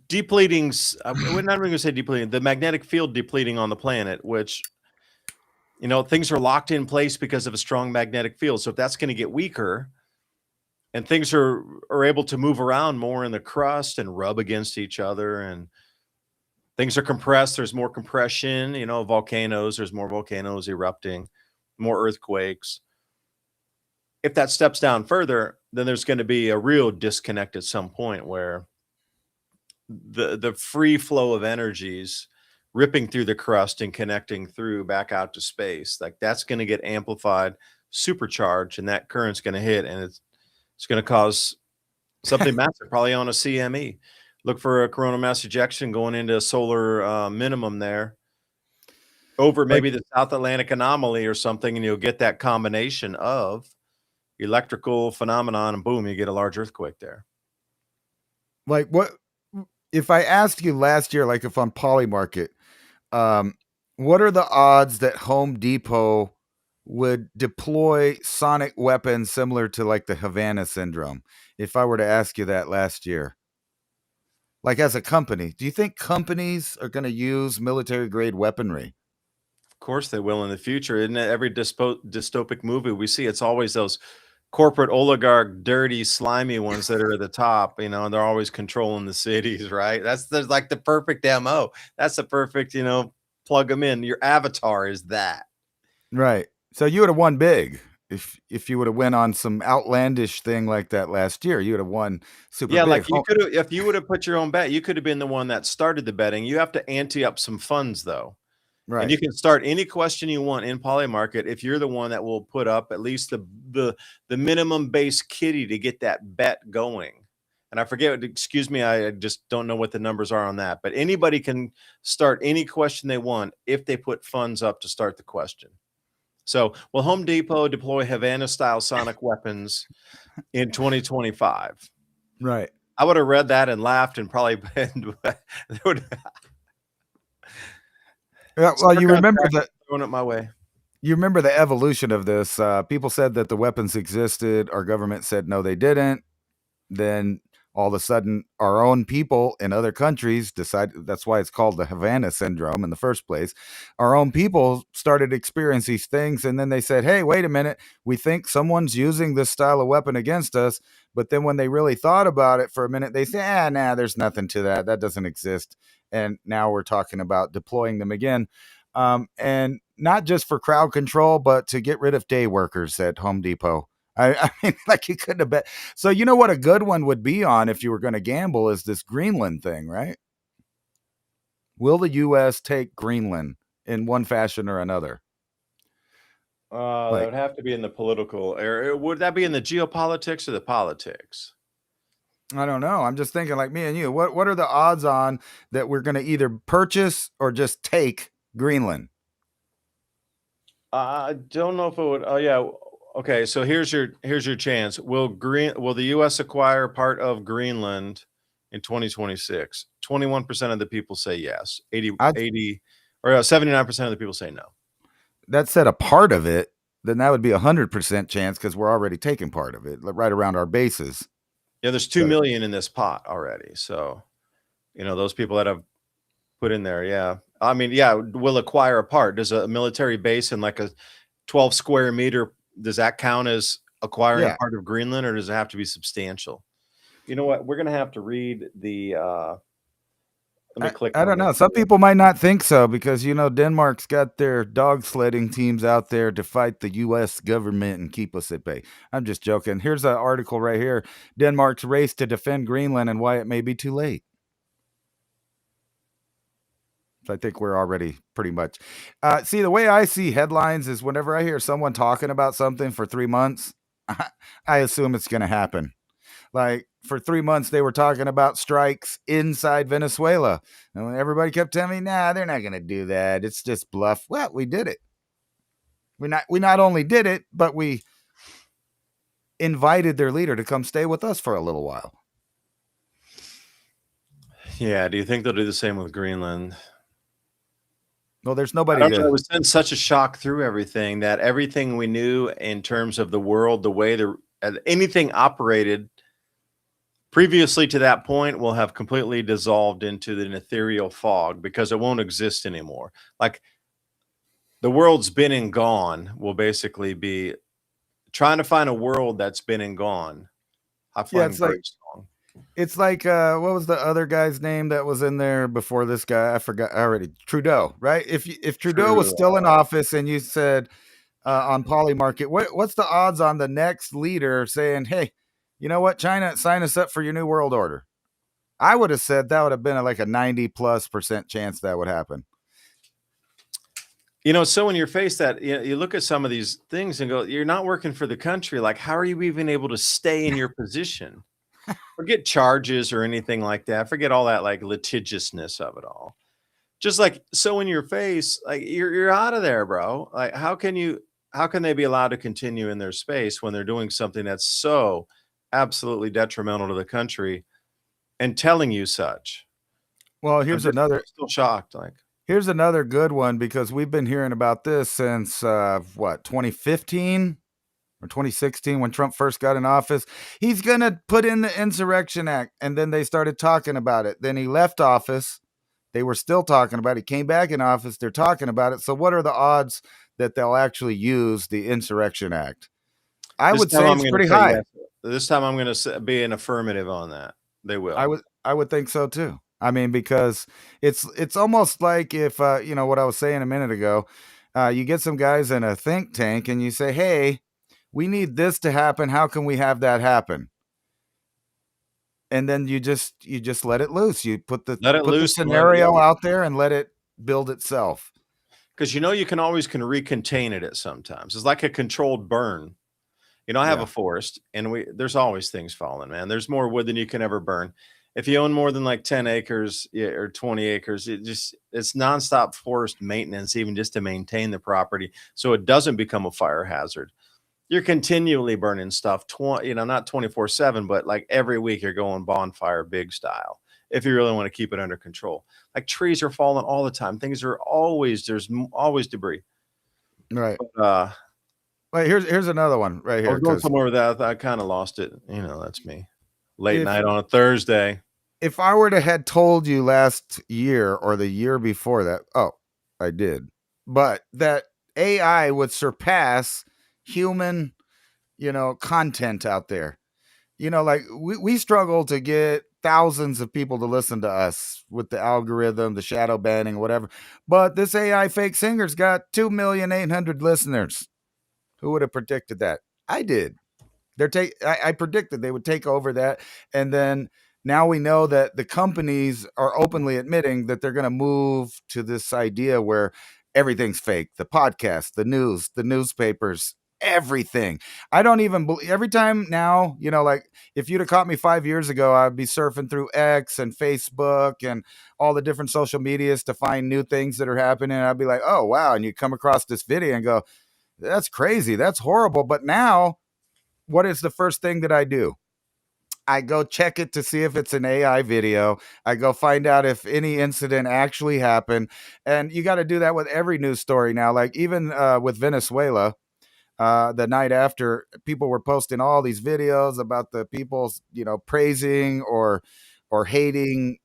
depleting. We're not even going to say depleting. The magnetic field depleting on the planet, which, things are locked in place because of a strong magnetic field. So if that's going to get weaker, and things are able to move around more in the crust and rub against each other, and things are compressed, there's more compression, volcanoes, there's more volcanoes erupting, more earthquakes. If that steps down further, then there's going to be a real disconnect at some point, where the free flow of energies ripping through the crust and connecting through back out to space, like, that's going to get amplified, supercharged, and that current's going to hit, and it's going to cause something massive, probably on a CME. Look for a coronal mass ejection going into a solar minimum there. over Like maybe the South Atlantic anomaly or something, and you'll get that combination of electrical phenomenon, and boom, you get a large earthquake there. what if I asked you last year, like if on Polymarket, um, what are the odds that Home Depot would deploy sonic weapons similar to like the Havana syndrome? If I were to ask you that last year, like as a company, do you think companies are going to use military grade weaponry? Of course, they will in the future. In every dystopic movie we see, it's always those corporate oligarch, dirty, slimy ones that are at the top, and they're always controlling the cities, right? That's like the perfect MO. That's the perfect, plug them in. Your avatar is that. Right. So you would have won big if you would have went on some outlandish thing like that last year. You would have won super Yeah, like big. you could have, if you would have put your own bet, you could have been the one that started the betting. You have to ante up some funds though. And Right. you can start any question you want in Polymarket if you're the one that will put up at least the minimum base kitty to get that bet going. And I forget, excuse me, I just don't know what the numbers are on that. But anybody can start any question they want if they put funds up to start the question. So, will Home Depot deploy Havana style sonic weapons in 2025? Right. I would have read that and laughed and probably would Yeah, well, smirk on track, throwing it my way. you remember the evolution of this. People said that the weapons existed. Our government said no, they didn't. Then all of a sudden our own people in other countries decided, that's why it's called the Havana syndrome in the first place. Our own people started experiencing these things, and then they said, hey, wait a minute, we think someone's using this style of weapon against us. But then when they really thought about it for a minute, they say, nah, there's nothing to that, that doesn't exist. And now we're talking about deploying them again, and not just for crowd control, but to get rid of day workers at Home Depot. I mean, like you couldn't have bet. So you know what a good one would be on if you were going to gamble is this Greenland thing, right? Will the U.S. take Greenland in one fashion or another? That Like, would have to be in the political area. Would that be in the geopolitics or the politics? I don't know. I'm just thinking, like me and you. What are the odds on that we're going to either purchase or just take Greenland? I don't know if it would. Oh yeah. Okay. So here's your chance. Will the U.S. acquire part of Greenland in 2026? 21% of the people say yes. I 80 or 79% of the people say no. That said a part of it, then that would be 100% chance because we're already taking part of it, like right around our bases. Yeah, there's 2 So million in this pot already. So those people that have put in there. Yeah. I mean, yeah, will acquire a part. Does a military base in like a 12 square meter, does that count as acquiring yeah, part of Greenland, or does it have to be substantial? You know what? We're gonna have to read the let me click I on don't this know. Some here. people might not think so because Denmark's got their dog sledding teams out there to fight the U.S. government and keep us at bay. I'm just joking. Here's an article right here: Denmark's race to defend Greenland and why it may be too late. So I think we're already pretty much. See, the way I see headlines is whenever I hear someone talking about something for 3 months, I assume it's going to happen. Like for 3 months, they were talking about strikes inside Venezuela. And everybody kept telling me, nah, they're not going to do that. It's just bluff. Well, we did it. We not only did it, but we invited their leader to come stay with us for a little while. Yeah, do you think they'll do the same with Greenland? Well, there's I nobody don't know. It to. was been such a shock through everything that everything we knew in terms of the world, the way anything operated previously to that point will have completely dissolved into an ethereal fog because it won't exist anymore. Like the world's been and gone will basically be trying to find a world that's been and gone. I Yeah, find very strong. it's like what was the other guy's name that was in there before this guy? I forgot already. Trudeau, right? If Trudeau was True. still in office and you said on Polymarket, what's the odds on the next leader saying, "Hey, you know what, China, sign us up for your new world order"? I would have said that would have been like a 90+% chance that would happen. So when you're faced that, you look at some of these things and go, you're not working for the country. Like, how are you even able to stay in your position? Forget charges or anything like that. Forget all that like litigiousness of it all. just like so in your face, like you're out of there, bro. Like how can they be allowed to continue in their space when they're doing something that's so absolutely detrimental to the country and telling you such? Well, I'm still shocked. Like, here's another good one because we've been hearing about this since what, 2015 or 2016 when Trump first got in office. He's going to put in the Insurrection Act, and then they started talking about it. Then he left office. They were still talking about it. He came back in office. They're talking about it. So what are the odds that they'll actually use the Insurrection Act? I this would time say I'm it's going to pretty say high. yes. This time I'm going to be an affirmative on that. They will. I would think so too. I mean, because it's almost like if you know what I was saying a minute ago. You get some guys in a think tank and you say, "Hey, we need this to happen. How can we have that happen?" And then you just let it loose. You Let it put the loose and let it scenario out there and let it build itself. because you can always can recontain it at sometimes. It's like a controlled burn. I have a Yeah. forest, and there's always things falling, man. There's more wood than you can ever burn. If you own more than like 10 acres, yeah, or 20 acres, it's nonstop forest maintenance, even just to maintain the property so it doesn't become a fire hazard. You're continually burning stuff, not 24/7, but like every week you're going bonfire big style. If you really want to keep it under control, like trees are falling all the time. Things are always always debris. Right. But, Wait, here's another one right I here was going because somewhere with that. I kind of lost it. That's me. Late if night on a Thursday. if I were to had told you last year or the year before that, oh, I did, but that AI would surpass human, content out there. Like we struggle to get thousands of people to listen to us with the algorithm, the shadow banning, whatever. But this AI fake singer's got 2,800,000 listeners. Who would have predicted that? I did. I predicted they would take over that, and then now we know that the companies are openly admitting that they're going to move to this idea where everything's fake. The podcast, the news, the newspapers, everything. I don't even believe every time now, like if you'd have caught me 5 years ago, I'd be surfing through X and Facebook and all the different social medias to find new things that are happening. I'd be like, oh, wow. And you come across this video and go, that's crazy. That's horrible. But now, what is the first thing that I do? I go check it to see if it's an AI video. I go find out if any incident actually happened. And you got to do that with every news story now. Like even with Venezuela, the night after, people were posting all these videos about the people, praising or hating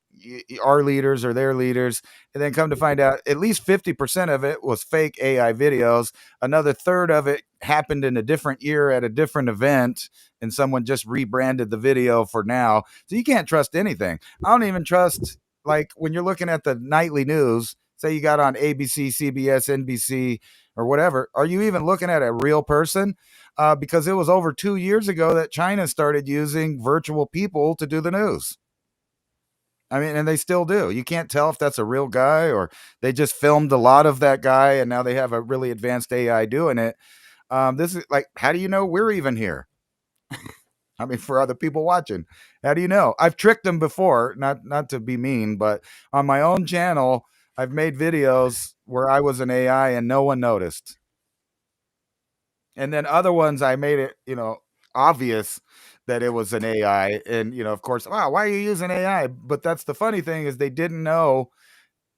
our leaders or their leaders, and then come to find out at least 50% of it was fake AI videos. Another third of it happened in a different year at a different event, and someone just rebranded the video for now. So you can't trust anything. I don't even trust, like when you're looking at the nightly news, say you got on ABC, CBS, NBC, or whatever, are you even looking at a real person? Because it was over 2 years ago that China started using virtual people to do the news. I mean, and they still do. You can't tell if that's a real guy or they just filmed a lot of that guy and now they have a really advanced AI doing it. This is like, how do you know we're even here? I mean, for other people watching, how do you know? I've tricked them before, not to be mean, but on my own channel, I've made videos where I was an AI and no one noticed. And then other ones I made it, obvious that it was an AI. And, of course, wow, why are you using AI? But that's the funny thing is they didn't know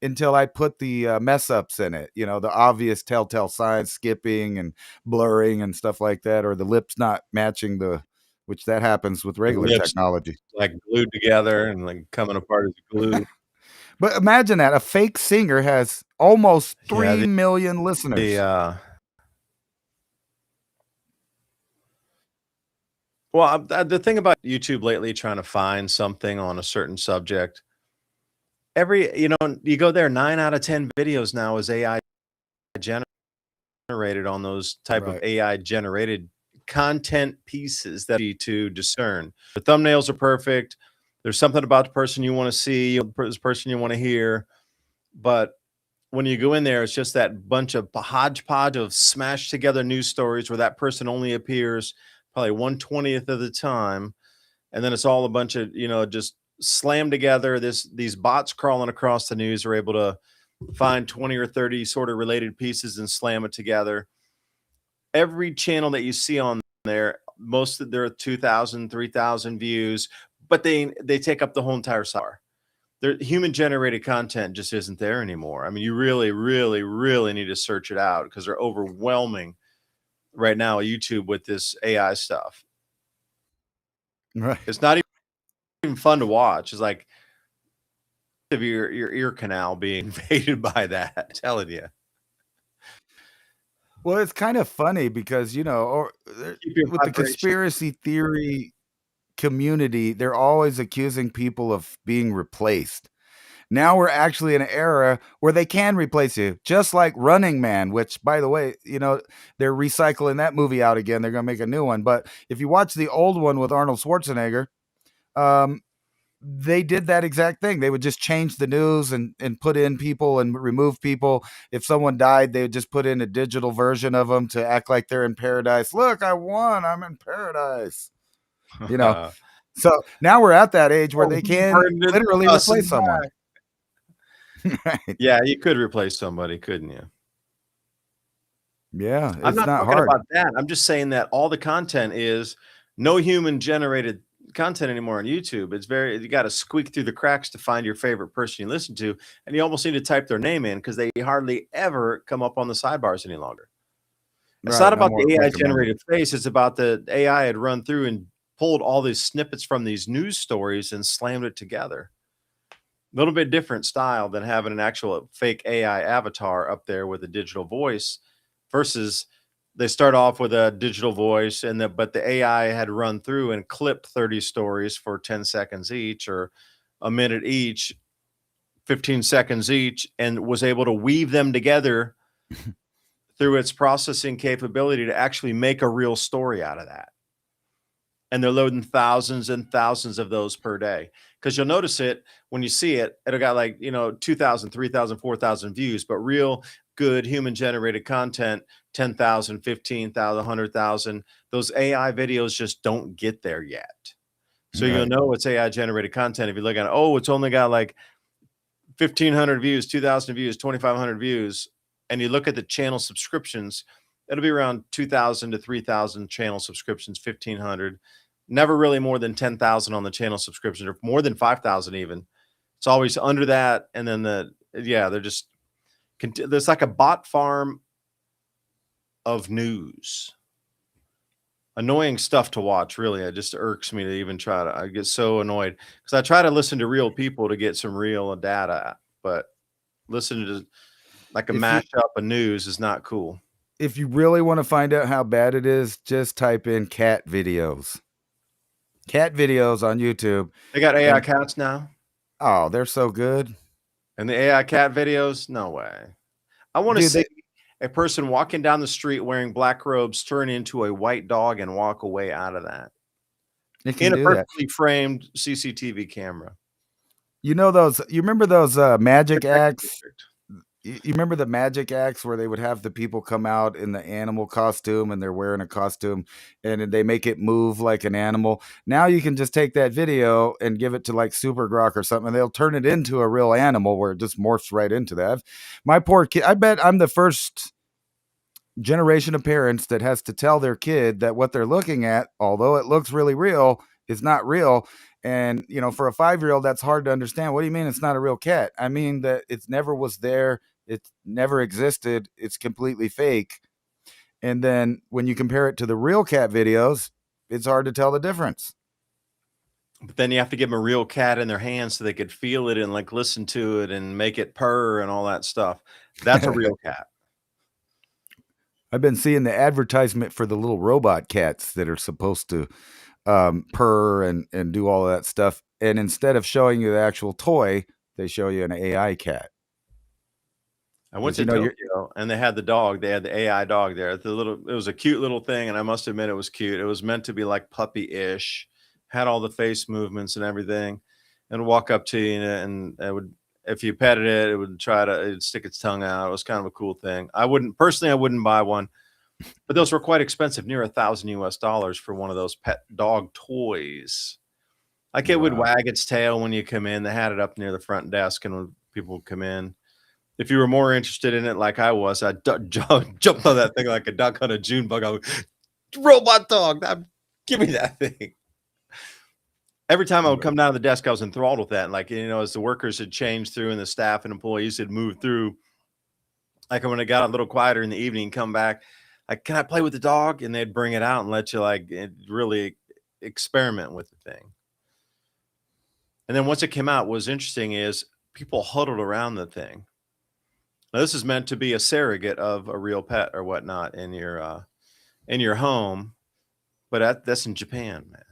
until I put the mess ups in it, the obvious telltale signs, skipping and blurring and stuff like that, or the lips not matching which that happens with Your regular lips technology. like glued together and like coming apart as glue. But imagine that a fake singer has almost Yeah. 3 million The listeners. well, the thing about YouTube lately, trying to find something on a certain subject, you go there, 9 out of 10 videos now is AI generated on those type of Right. AI generated content pieces that you to discern. The thumbnails are perfect. There's something about the person you want to see, this person you want to hear, but when you go in there, it's just that bunch of hodgepodge of smashed together news stories where that person only appears probably 1/20th of the time, and then it's all a bunch of just slammed together. These bots crawling across the news are able to find 20 or 30 sort of related pieces and slam it together. Every channel that you see on there, most of there are 2,000, 3,000 views, but they take up the whole entire sidebar. Their human generated content just isn't there anymore. I mean, you really, really, really need to search it out because they're overwhelming right now YouTube with this AI stuff. Right. It's not even fun to watch. It's like of your ear canal being invaded by that. I'm telling you. Well, it's kind of funny because, Keep your with the vibration. conspiracy theory community, they're always accusing people of being replaced. Now we're actually in an era where they can replace you, just like Running Man, which, by the way, they're recycling that movie out again. They're going to make a new one. But if you watch the old one with Arnold Schwarzenegger, um, they did that exact thing. They would just change the news and put in people and remove people. If someone died, they would just put in a digital version of them to act like they're in paradise. Look, I won. I'm in paradise. You know. So now we're at that age where Oh, they he can burned in the literally bus replace and someone. died. Right. Yeah, you could replace somebody, couldn't you? Yeah, I'm it's not not talking hard. about that. I'm just saying that all the content is no human generated content anymore on YouTube. It's you got to squeak through the cracks to find your favorite person you listen to, and you almost need to type their name in because they hardly ever come up on the sidebars any longer. It's Right. not No about more the AI recommended. generated face. It's about the AI had run through and pulled all these snippets from these news stories and slammed it together. A little bit different style than having an actual fake AI avatar up there with a digital voice versus they start off with a digital voice but the AI had run through and clipped 30 stories for 10 seconds each or a minute each, 15 seconds each, and was able to weave them together through its processing capability to actually make a real story out of that. And they're loading thousands and thousands of those per day. Because you'll notice it when you see it, it'll got like, 2,000, 3,000, 4,000 views, but real good human generated content, 10,000, 15,000, 100,000. Those AI videos just don't get there yet. So you'll Right. know it's AI generated content if you look at it. Oh, it's only got like 1,500 views, 2,000 views, 2,500 views, and you look at the channel subscriptions, it'll be around 2,000 to 3,000 channel subscriptions, 1,500. Never really more than 10,000 on the channel subscription, or more than 5,000 even. It's always under that, and then they're just there's like a bot farm of news. Annoying stuff to watch, really. It just irks me to even try to. I get so annoyed because I try to listen to real people to get some real data, but listening to like a If you mashup of news is not cool. if you really want to find out how bad it is, just type in cat videos. Cat videos on YouTube. They got AI And cats now, oh, they're so good. and the AI cat videos, no way. I want to Dude, see they a person walking down the street wearing black robes turn into a white dog and walk away out of that can in a do that. perfectly framed CCTV camera. You remember those magic Get that acts? perfect. You remember the magic acts where they would have the people come out in the animal costume and they're wearing a costume and then they make it move like an animal. Now you can just take that video and give it to like Super Grok or something and they'll turn it into a real animal where it just morphs right into that. My poor kid, I bet I'm the first generation of parents that has to tell their kid that what they're looking at, although it looks really real, is not real. And for a 5-year-old, that's hard to understand. What do you mean it's not a real cat? I mean that it never was there. It never existed. It's completely fake. And then when you compare it to the real cat videos, it's hard to tell the difference. But then you have to give them a real cat in their hands so they could feel it and like listen to it and make it purr and all that stuff. That's a real cat. I've been seeing the advertisement for the little robot cats that are supposed to purr and do all of that stuff. And instead of showing you the actual toy, they show you an AI cat. I went 'Cause, to you're Tokyo and they had the dog. They had the AI dog there. It was a cute little thing, and I must admit it was cute. It was meant to be like puppy-ish, had all the face movements and everything, and walk up to you and it would, if you petted it, it'd stick its tongue out. It was kind of a cool thing. I wouldn't buy one, but those were quite expensive, near $1,000 for one of those pet dog toys. Like it would wow. wag its tail when you come in. They had it up near the front desk, and when people would come in. If you were more interested in it like I was, I'd jumped on that thing like a duck on a June bug. I would, robot dog, give me that thing. Every time I would come down to the desk, I was enthralled with that. And like, as the workers had changed through and the staff and employees had moved through, like when it got a little quieter in the evening, come back, like, can I play with the dog? And they'd bring it out and let you like really experiment with the thing. And then once it came out, what was interesting is people huddled around the thing. Now, this is meant to be a surrogate of a real pet or whatnot in your home, but that's in Japan, man.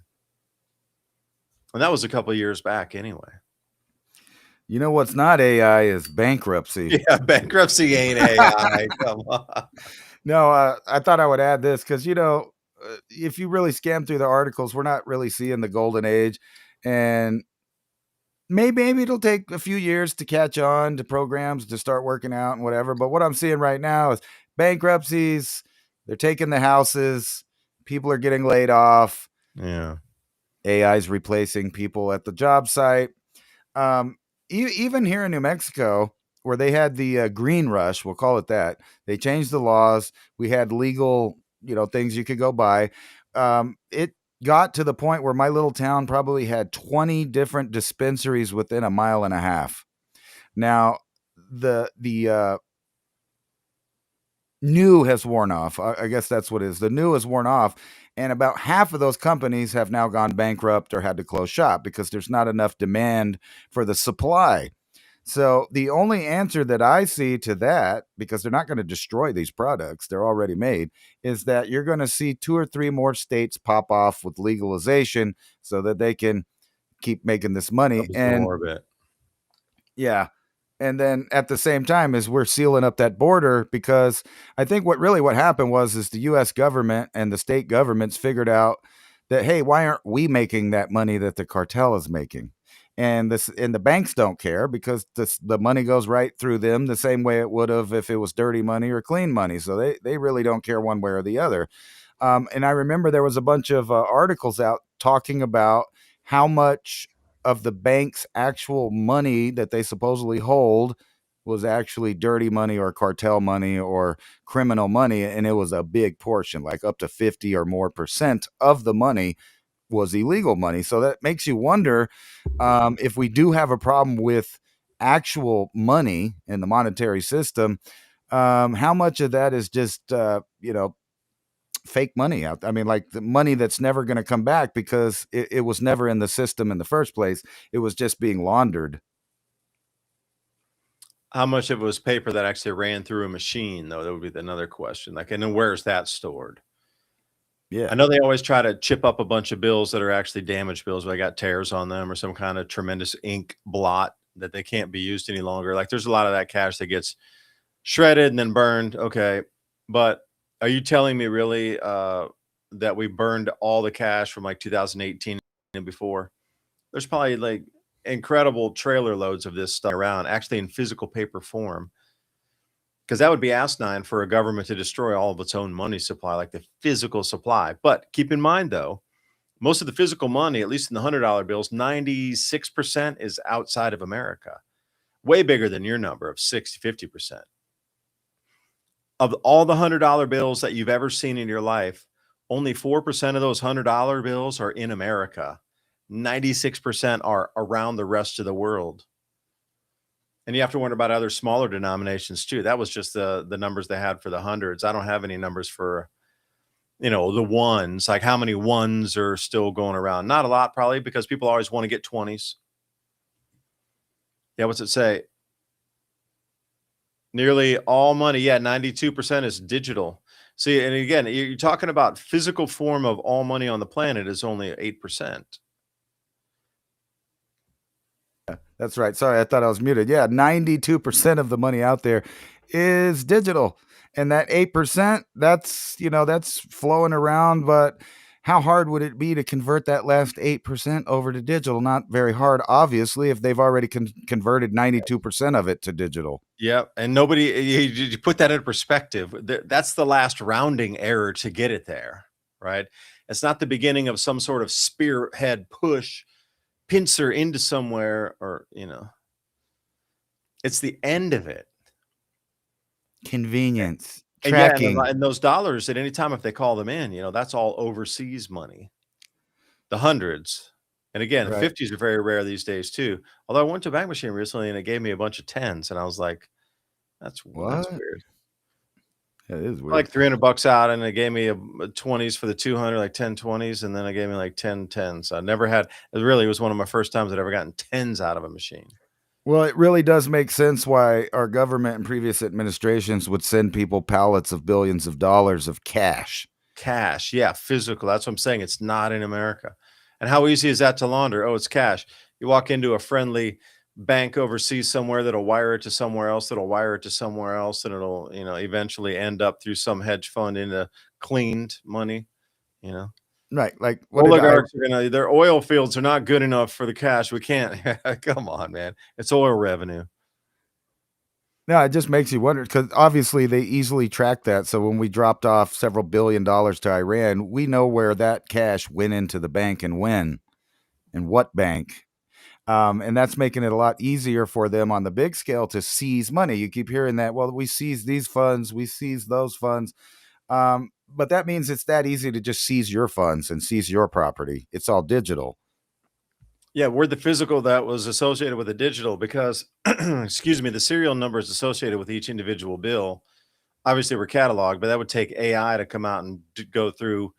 And that was a couple of years back anyway. You know what's not AI is bankruptcy. Yeah, bankruptcy ain't AI. Come on. No, I thought I would add this because, if you really scan through the articles, we're not really seeing the golden age. And maybe it'll take a few years to catch on to programs to start working out and whatever. But what I'm seeing right now is bankruptcies. They're taking the houses. People are getting laid off. Yeah. AI's replacing people at the job site. Even here in New Mexico, where they had the green rush, we'll call it that. They changed the laws. We had legal, things you could go buy. It got to the point where my little town probably had 20 different dispensaries within a mile and a half. Now, the new has worn off. I guess that's what it is. The new has worn off. And about half of those companies have now gone bankrupt or had to close shop because there's not enough demand for the supply. So the only answer that I see to that, because they're not going to destroy these products, they're already made, is that you're going to see 2 or 3 more states pop off with legalization so that they can keep making this money. Absorb it. Yeah. And then at the same time as we're sealing up that border, because I think what happened is the U.S. government and the state governments figured out that, hey, why aren't we making that money that the cartel is making? And the banks don't care because the money goes right through them the same way it would have if it was dirty money or clean money. So they really don't care one way or the other. And I remember there was a bunch of articles out talking about how much of the bank's actual money that they supposedly hold was actually dirty money or cartel money or criminal money. And it was a big portion, like up to 50 or more % of the money was illegal money. So that makes you wonder if we do have a problem with actual money in the monetary system, how much of that is just, fake money out. I mean, like the money that's never going to come back because it was never in the system in the first place. It was just being laundered. How much of it was paper that actually ran through a machine, though? That would be another question. Like, and then where's that stored? Yeah. I know they always try to chip up a bunch of bills that are actually damaged bills, where they got tears on them or some kind of tremendous ink blot that they can't be used any longer. Like, there's a lot of that cash that gets shredded and then burned. Okay. But are you telling me really that we burned all the cash from like 2018 and before? There's probably like incredible trailer loads of this stuff around, actually in physical paper form, because that would be asinine for a government to destroy all of its own money supply, like the physical supply. But keep in mind, though, most of the physical money, at least in the $100 bills, 96% is outside of America, way bigger than your number of 50%. Of all the $100 bills that you've ever seen in your life, only 4% of those $100 bills are in America. 96% are around the rest of the world. And you have to wonder about other smaller denominations too. That was just the numbers they had for the hundreds. I don't have any numbers for, the ones, like how many ones are still going around. Not a lot, probably, because people always want to get 20s. Yeah, what's it say? Nearly all money, 92% is digital. See, and again, you're talking about physical form of all money on the planet is only 8%. That's right. Sorry, I thought I was muted. Yeah, 92% of the money out there is digital. And that 8%, that's flowing around, but how hard would it be to convert that last 8% over to digital? Not very hard, obviously, if they've already converted 92% of it to digital. Yeah, and nobody, you put that in perspective. That's the last rounding error to get it there, right? It's not the beginning of some sort of spearhead push, pincer into somewhere, or it's the end of it. Convenience, And yeah, tracking. and those dollars at any time if they call them in, that's all overseas money. The hundreds. And again, the Right. 50s are very rare these days too. Although I went to a bank machine recently and it gave me a bunch of tens and I was like, that's What? weird. Yeah, it is weird. Like $300 out and it gave me a 20s for the 200, like 10 20s, and then it gave me like 10 tens. I never had it was one of my first times I'd ever gotten tens out of a machine. Well, it really does make sense why our government and previous administrations would send people pallets of billions of dollars of cash. Cash, yeah, physical. That's what I'm saying. It's not in America. And how easy is that to launder? Oh, it's cash. You walk into a friendly bank overseas somewhere that'll wire it to somewhere else, that'll wire it to somewhere else, and it'll, eventually end up through some hedge fund into cleaned money, you know. Right. Like what did I Oligarchs are their oil fields are not good enough for the cash. We can't. Come on, man. It's oil revenue. No, it just makes you wonder because obviously they easily track that. So when we dropped off several $billion to Iran, we know where that cash went into the bank and when and what bank. And that's making it a lot easier for them on the big scale to seize money. You keep hearing that, well, we seize these funds, we seize those funds. But that means it's that easy to just seize your funds and seize your property. It's all digital. Yeah, we're the physical that was associated with the digital because, excuse me, the serial numbers associated with each individual bill obviously were cataloged, but that would take AI to come out and go through,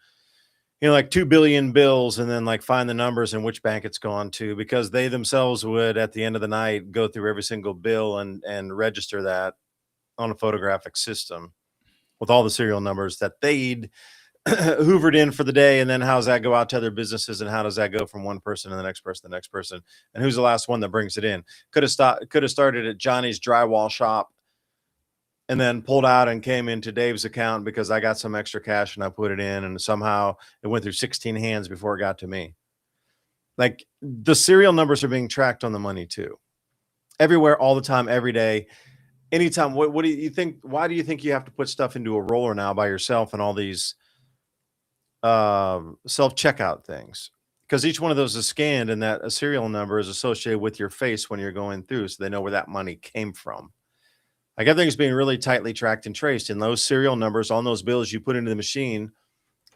like 2 billion bills and then like find the numbers and which bank it's gone to because they themselves would at the end of the night go through every single bill and register that on a photographic system with all the serial numbers that they'd hoovered in for the day, and then how does that go out to other businesses, and how does that go from one person to the next person, and who's the last one that brings it in? Could have started at Johnny's drywall shop, and then pulled out and came into Dave's account because I got some extra cash and I put it in, and somehow it went through 16 hands before it got to me. Like the serial numbers are being tracked on the money too, everywhere, all the time, every day. Anytime. What do you think? Why do you think you have to put stuff into a roller now by yourself and all these self-checkout things? Because each one of those is scanned and that a serial number is associated with your face when you're going through, so they know where that money came from. Like everything's being really tightly tracked and traced, and those serial numbers on those bills you put into the machine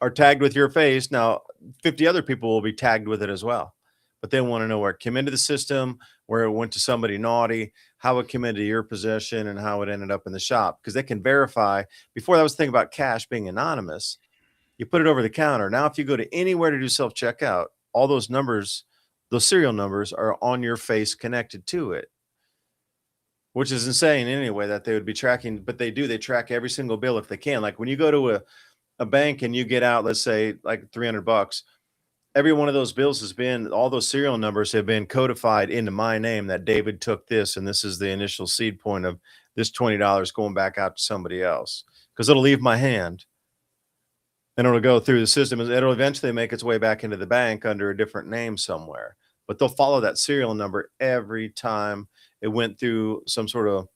are tagged with your face. Now 50 other people will be tagged with it as well, but they want to know where it came into the system, where it went to somebody naughty, how it came into your possession, and how it ended up in the shop, because they can verify. Before, that was the thing about cash being anonymous. You put it over the counter. Now, if you go to anywhere to do self-checkout, all those numbers, those serial numbers are on your face connected to it, which is insane anyway that they would be tracking, but they do. They track every single bill if they can. Like when you go to a bank and you get out, let's say like $300, every one of those bills all those serial numbers have been codified into my name that David took this, and this is the initial seed point of this $20 going back out to somebody else, because it'll leave my hand. And it'll go through the system. It'll eventually make its way back into the bank under a different name somewhere. But they'll follow that serial number every time it went through some sort of,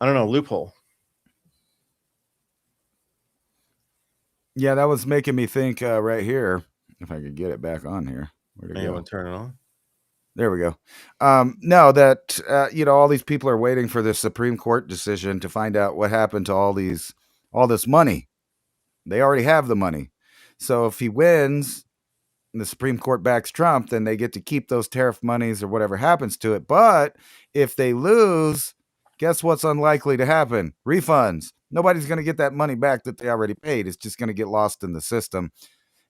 I don't know, loophole. Yeah, that was making me think right here. If I could get it back on here. Where'd it You go? want to turn it on? There we go. No, that all these people are waiting for the Supreme Court decision to find out what happened to all this money. They already have the money. So if he wins and the Supreme Court backs Trump, then they get to keep those tariff monies or whatever happens to it. But if they lose, guess what's unlikely to happen? Refunds. Nobody's going to get that money back that they already paid. It's just going to get lost in the system.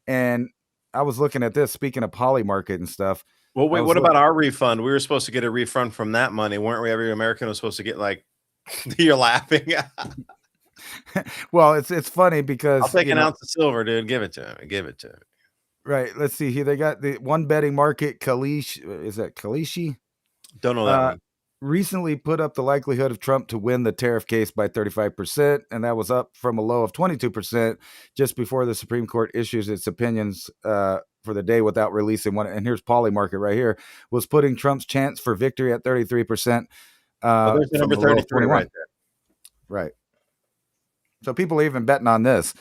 And I was looking at this, speaking of Poly Market and stuff. Well, wait, what about our refund? We were supposed to get a refund from that money, weren't we? Every American was supposed to get like, you're laughing. Well, it's funny because I'll take an ounce of silver, dude. Give it to me. Give it to me. Right. Let's see here. They got the one betting market, Kalish. Is that Kalishi? Don't know that one. Recently put up the likelihood of Trump to win the tariff case by 35%, and that was up from a low of 22% just before the Supreme Court issues its opinions for the day without releasing one. And here's Poly Market right here, was putting Trump's chance for victory at 33%. There's the number 33 right there. Right. So people are even betting on this.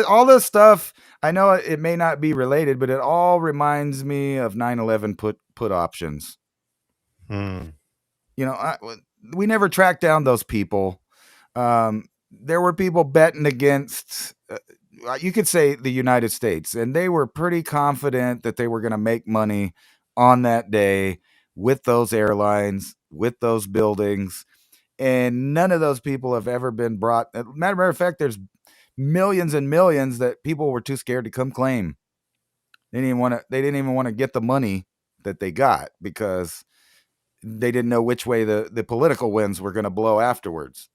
All this stuff. I know it may not be related, but it all reminds me of 9/11 put options. We never tracked down those people. There were people betting against, you could say, the United States, and they were pretty confident that they were going to make money on that day with those airlines, with those buildings. And none of those people have ever been brought. Matter of fact, there's millions and millions that people were too scared to come claim. They didn't want to. They didn't even want to get the money that they got because they didn't know which way the political winds were going to blow afterwards.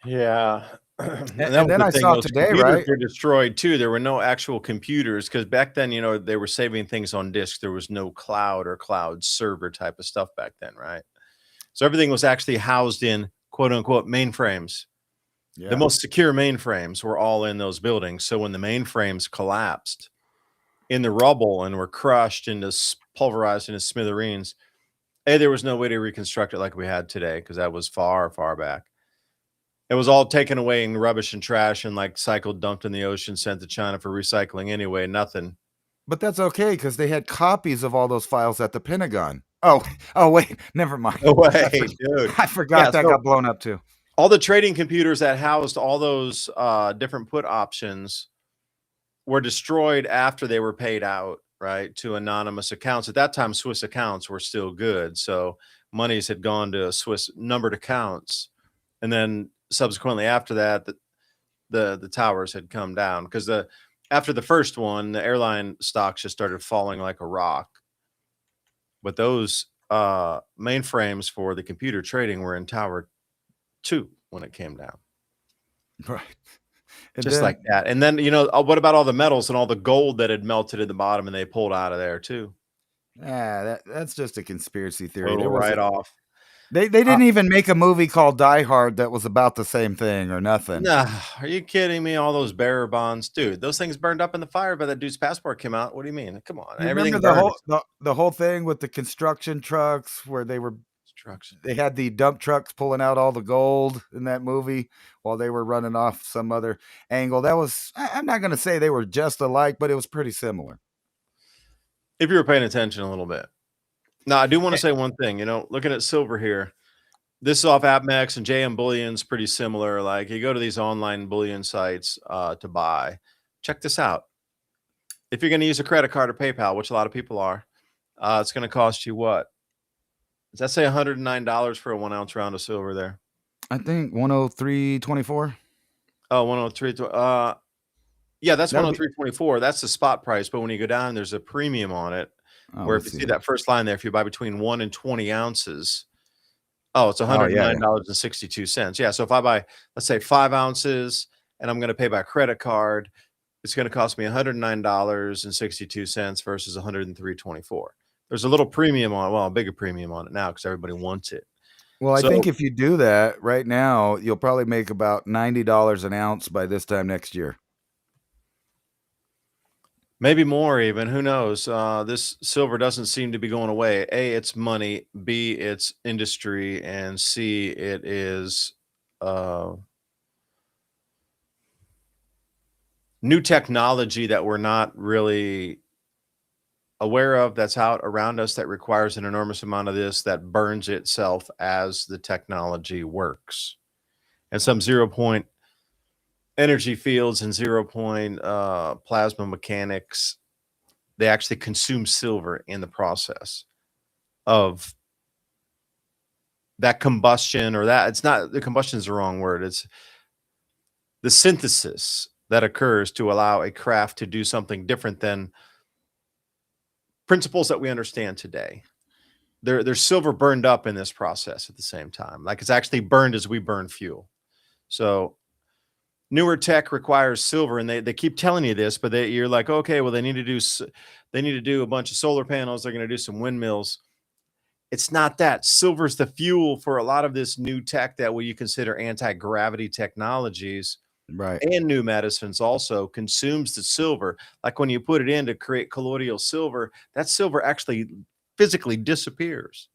Yeah. And that And was then the I thing, saw those today, computers right? were destroyed too. There were no actual computers because back then, they were saving things on disk. There was no cloud or cloud server type of stuff back then, right? So everything was actually housed in quote unquote mainframes. The Yeah. most secure mainframes were all in those buildings. So when the mainframes collapsed in the rubble and were crushed into pulverized into smithereens, there was no way to reconstruct it like we had today because that was far, far back. It was all taken away in rubbish and trash and like cycled, dumped in the ocean, sent to China for recycling anyway. Nothing. But that's okay because they had copies of all those files at the Pentagon. Oh, oh, wait, never mind. No way, dude. I Yeah. forgot that So got blown up too. all the trading computers that housed all those different put options were destroyed after they were paid out, right, to anonymous accounts. At that time, Swiss accounts were still good. So monies had gone to Swiss numbered accounts. And then subsequently after that, the towers had come down because after the first one, the airline stocks just started falling like a rock. But those mainframes for the computer trading were in Tower 2 when it came down. Right. And Just like then, that. And then, what about all the metals and all the gold that had melted at the bottom and they pulled out of there too? that's just a conspiracy theory. Total There was write off. they didn't even make a movie called Die Hard that was about the same thing or nothing. Nah, are you kidding me? All those bearer bonds, dude. Those things burned up in the fire, but that dude's passport came out. What do you mean? Come on, You remember everything burned. the whole thing with the construction trucks where Destruction. they had the dump trucks pulling out all the gold in that movie while they were running off some other angle. That was, I'm not going to say they were just alike, but it was pretty similar. If you were paying attention a little bit. Now, I do want to say one thing. Looking at silver here, this is off AppMex and JM Bullion's pretty similar. Like you go to these online bullion sites to buy. Check this out. If you're going to use a credit card or PayPal, which a lot of people are, it's going to cost you what? Does that say $109 for a 1 ounce round of silver there? I think 103.24. Oh, 103. Yeah, that's That'll be, 103.24. That's the spot price. But when you go down, there's a premium on it. oh, Where if let's you see. see that first line there, if you buy between 1 and 20 ounces, it's Oh, yeah. $109.62. Yeah. So if I buy, let's say 5 ounces and I'm going to pay by credit card, it's going to cost me $109.62 versus $103.24. There's a little premium on it. Well, a bigger premium on it now because everybody wants it. Well, I So think if you do that right now, you'll probably make about $90 an ounce by this time next year. maybe more even. Who knows? This silver doesn't seem to be going away. A, it's money. B, it's industry. And C, it is new technology that we're not really aware of that's out around us that requires an enormous amount of this that burns itself as the technology works. And some 0 point energy fields and 0 point plasma mechanics, they actually consume silver in the process of that combustion, or that it's not the combustion is the wrong word. It's the synthesis that occurs to allow a craft to do something different than principles that we understand today. There's silver burned up in this process at the same time. Like it's actually burned as we burn fuel. So newer tech requires silver, and they keep telling you this, but you're like, okay, well they need to do a bunch of solar panels. They're going to do some windmills. It's not that. Silver's the fuel for a lot of this new tech that you consider anti-gravity technologies. Right. And new medicines also consumes the silver. Like when you put it in to create colloidal silver, that silver actually physically disappears.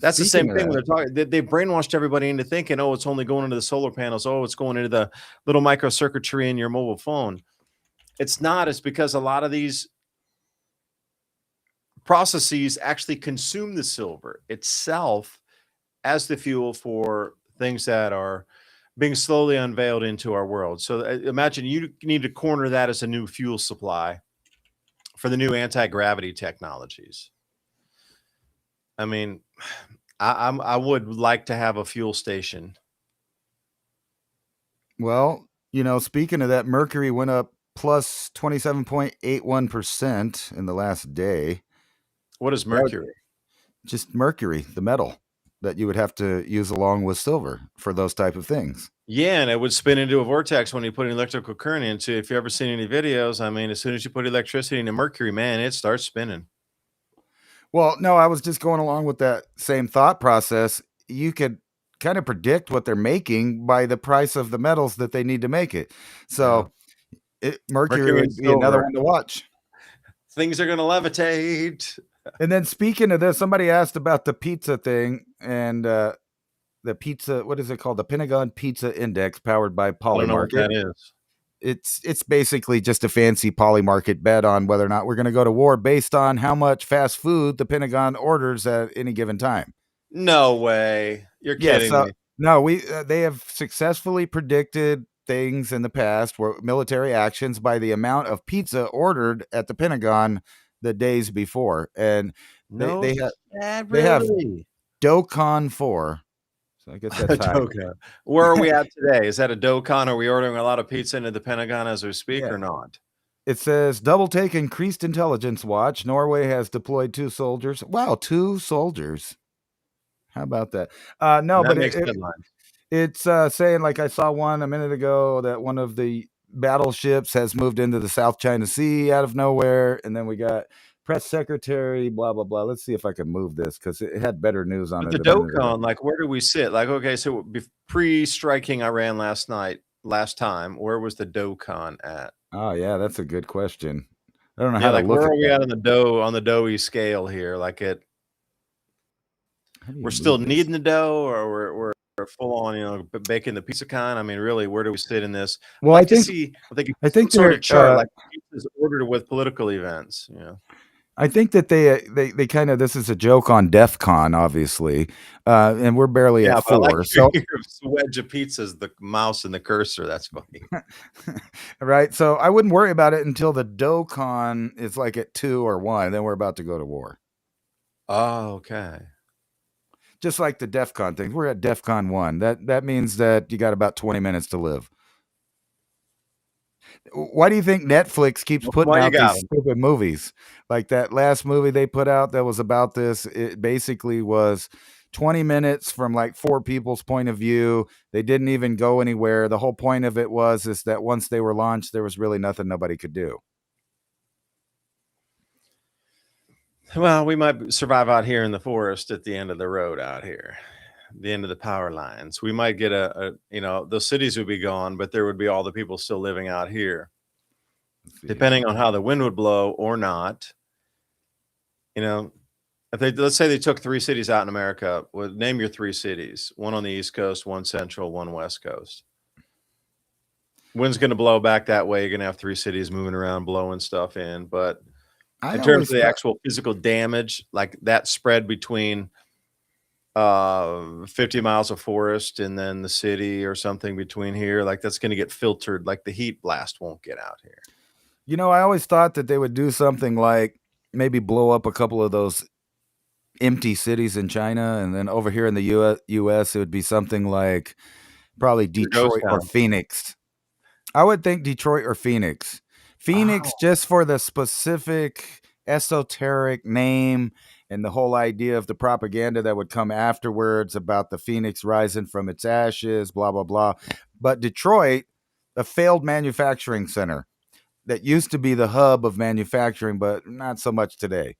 That's the Speaking same of thing when that, they're talking. They brainwashed everybody into thinking, oh, it's only going into the solar panels. Oh, it's going into the little microcircuitry in your mobile phone. It's not. It's because a lot of these processes actually consume the silver itself as the fuel for things that are being slowly unveiled into our world. So imagine you need to corner that as a new fuel supply for the new anti-gravity technologies. I mean, I would like to have a fuel station. Well, speaking of that, Mercury went up plus 27.81% in the last day. What is That would- mercury? Just Mercury, the metal that you would have to use along with silver for those type of things. Yeah, and it would spin into a vortex when you put an electrical current into. If you ever seen any videos, I mean, as soon as you put electricity into mercury, man, it starts spinning. Well, no, I was just going along with that same thought process. You could kind of predict what they're making by the price of the metals that they need to make it. Yeah. So Mercury Mercury and would be another silver. one to watch. Things are going to levitate. And then speaking of this, somebody asked about the pizza thing and the pizza. What is it called? The Pentagon Pizza Index, powered by I don't know what Polymarket. that is. It's basically just a fancy Polymarket bet on whether or not we're going to go to war based on how much fast food the Pentagon orders at any given time. No way. You're Yeah, kidding so me. no, they have successfully predicted things in the past where military actions by the amount of pizza ordered at the Pentagon the days before, and No, they have really? they have DoCon 4. So I guess that's high. Dokkan. Where are we at today? Is that a Dokkan? Are we ordering a lot of pizza into the Pentagon as we speak Yeah. or not? It says double take increased intelligence watch. Norway has deployed 2 soldiers. Wow, 2 soldiers. How about that? No, That but makes headlines. it's saying, like I saw one a minute ago, that one of the battleships has moved into the South China Sea out of nowhere. And then we got press secretary, blah, blah, blah. Let's see if I can move this because it had better news on But it. the a minute ago. Dokkan, like, where do we sit? Like, okay, so pre-striking Iran last time, where was the Dokkan at? Oh, yeah, that's a good question. I don't know Yeah, how like, to look where at are we that. at on the doughy scale here? Like, we're still kneading the dough, or we're full on, baking the pizza kind. I mean, really, where do we sit in this? Well, I I like to think see, I think some sort they're of chart, like pizza's ordered with political events. I think that they kind of, this is a joke on DEF CON, obviously, and we're barely Yeah, at but I like 4. So your wedge of pizzas, the mouse and the cursor. That's funny. right, so I wouldn't worry about it until the DoCon is like at 2 or 1. Then we're about to go to war. Oh, okay. Just like the DEF CON things, we're at DEF CON 1. That means that you got about 20 minutes to live. Why do you think Netflix keeps putting Well, you out these got 'em. stupid movies? Like that last movie they put out that was about this, it basically was 20 minutes from like 4 people's point of view. They didn't even go anywhere. The whole point of it is that once they were launched, there was really nothing nobody could do. Well, we might survive out here in the forest at the end of the road out here, the end of the power lines. We might get those cities would be gone, but there would be all the people still living out here, depending on how the wind would blow or not. If let's say they took 3 cities out in America, well, name your 3 cities: one on the East Coast, one Central, one West Coast. Wind's going to blow back that way. You're going to have 3 cities moving around, blowing stuff in, but in terms of the actual physical damage, like that spread between 50 miles of forest and then the city or something between here, like that's going to get filtered. Like the heat blast won't get out here. I always thought that they would do something like maybe blow up a couple of those empty cities in China, and then over here in the US it would be something like probably Detroit or Phoenix. I would think Detroit or Phoenix. Phoenix, just for the specific esoteric name and the whole idea of the propaganda that would come afterwards about the Phoenix rising from its ashes, blah, blah, blah. But Detroit, a failed manufacturing center that used to be the hub of manufacturing, but not so much today.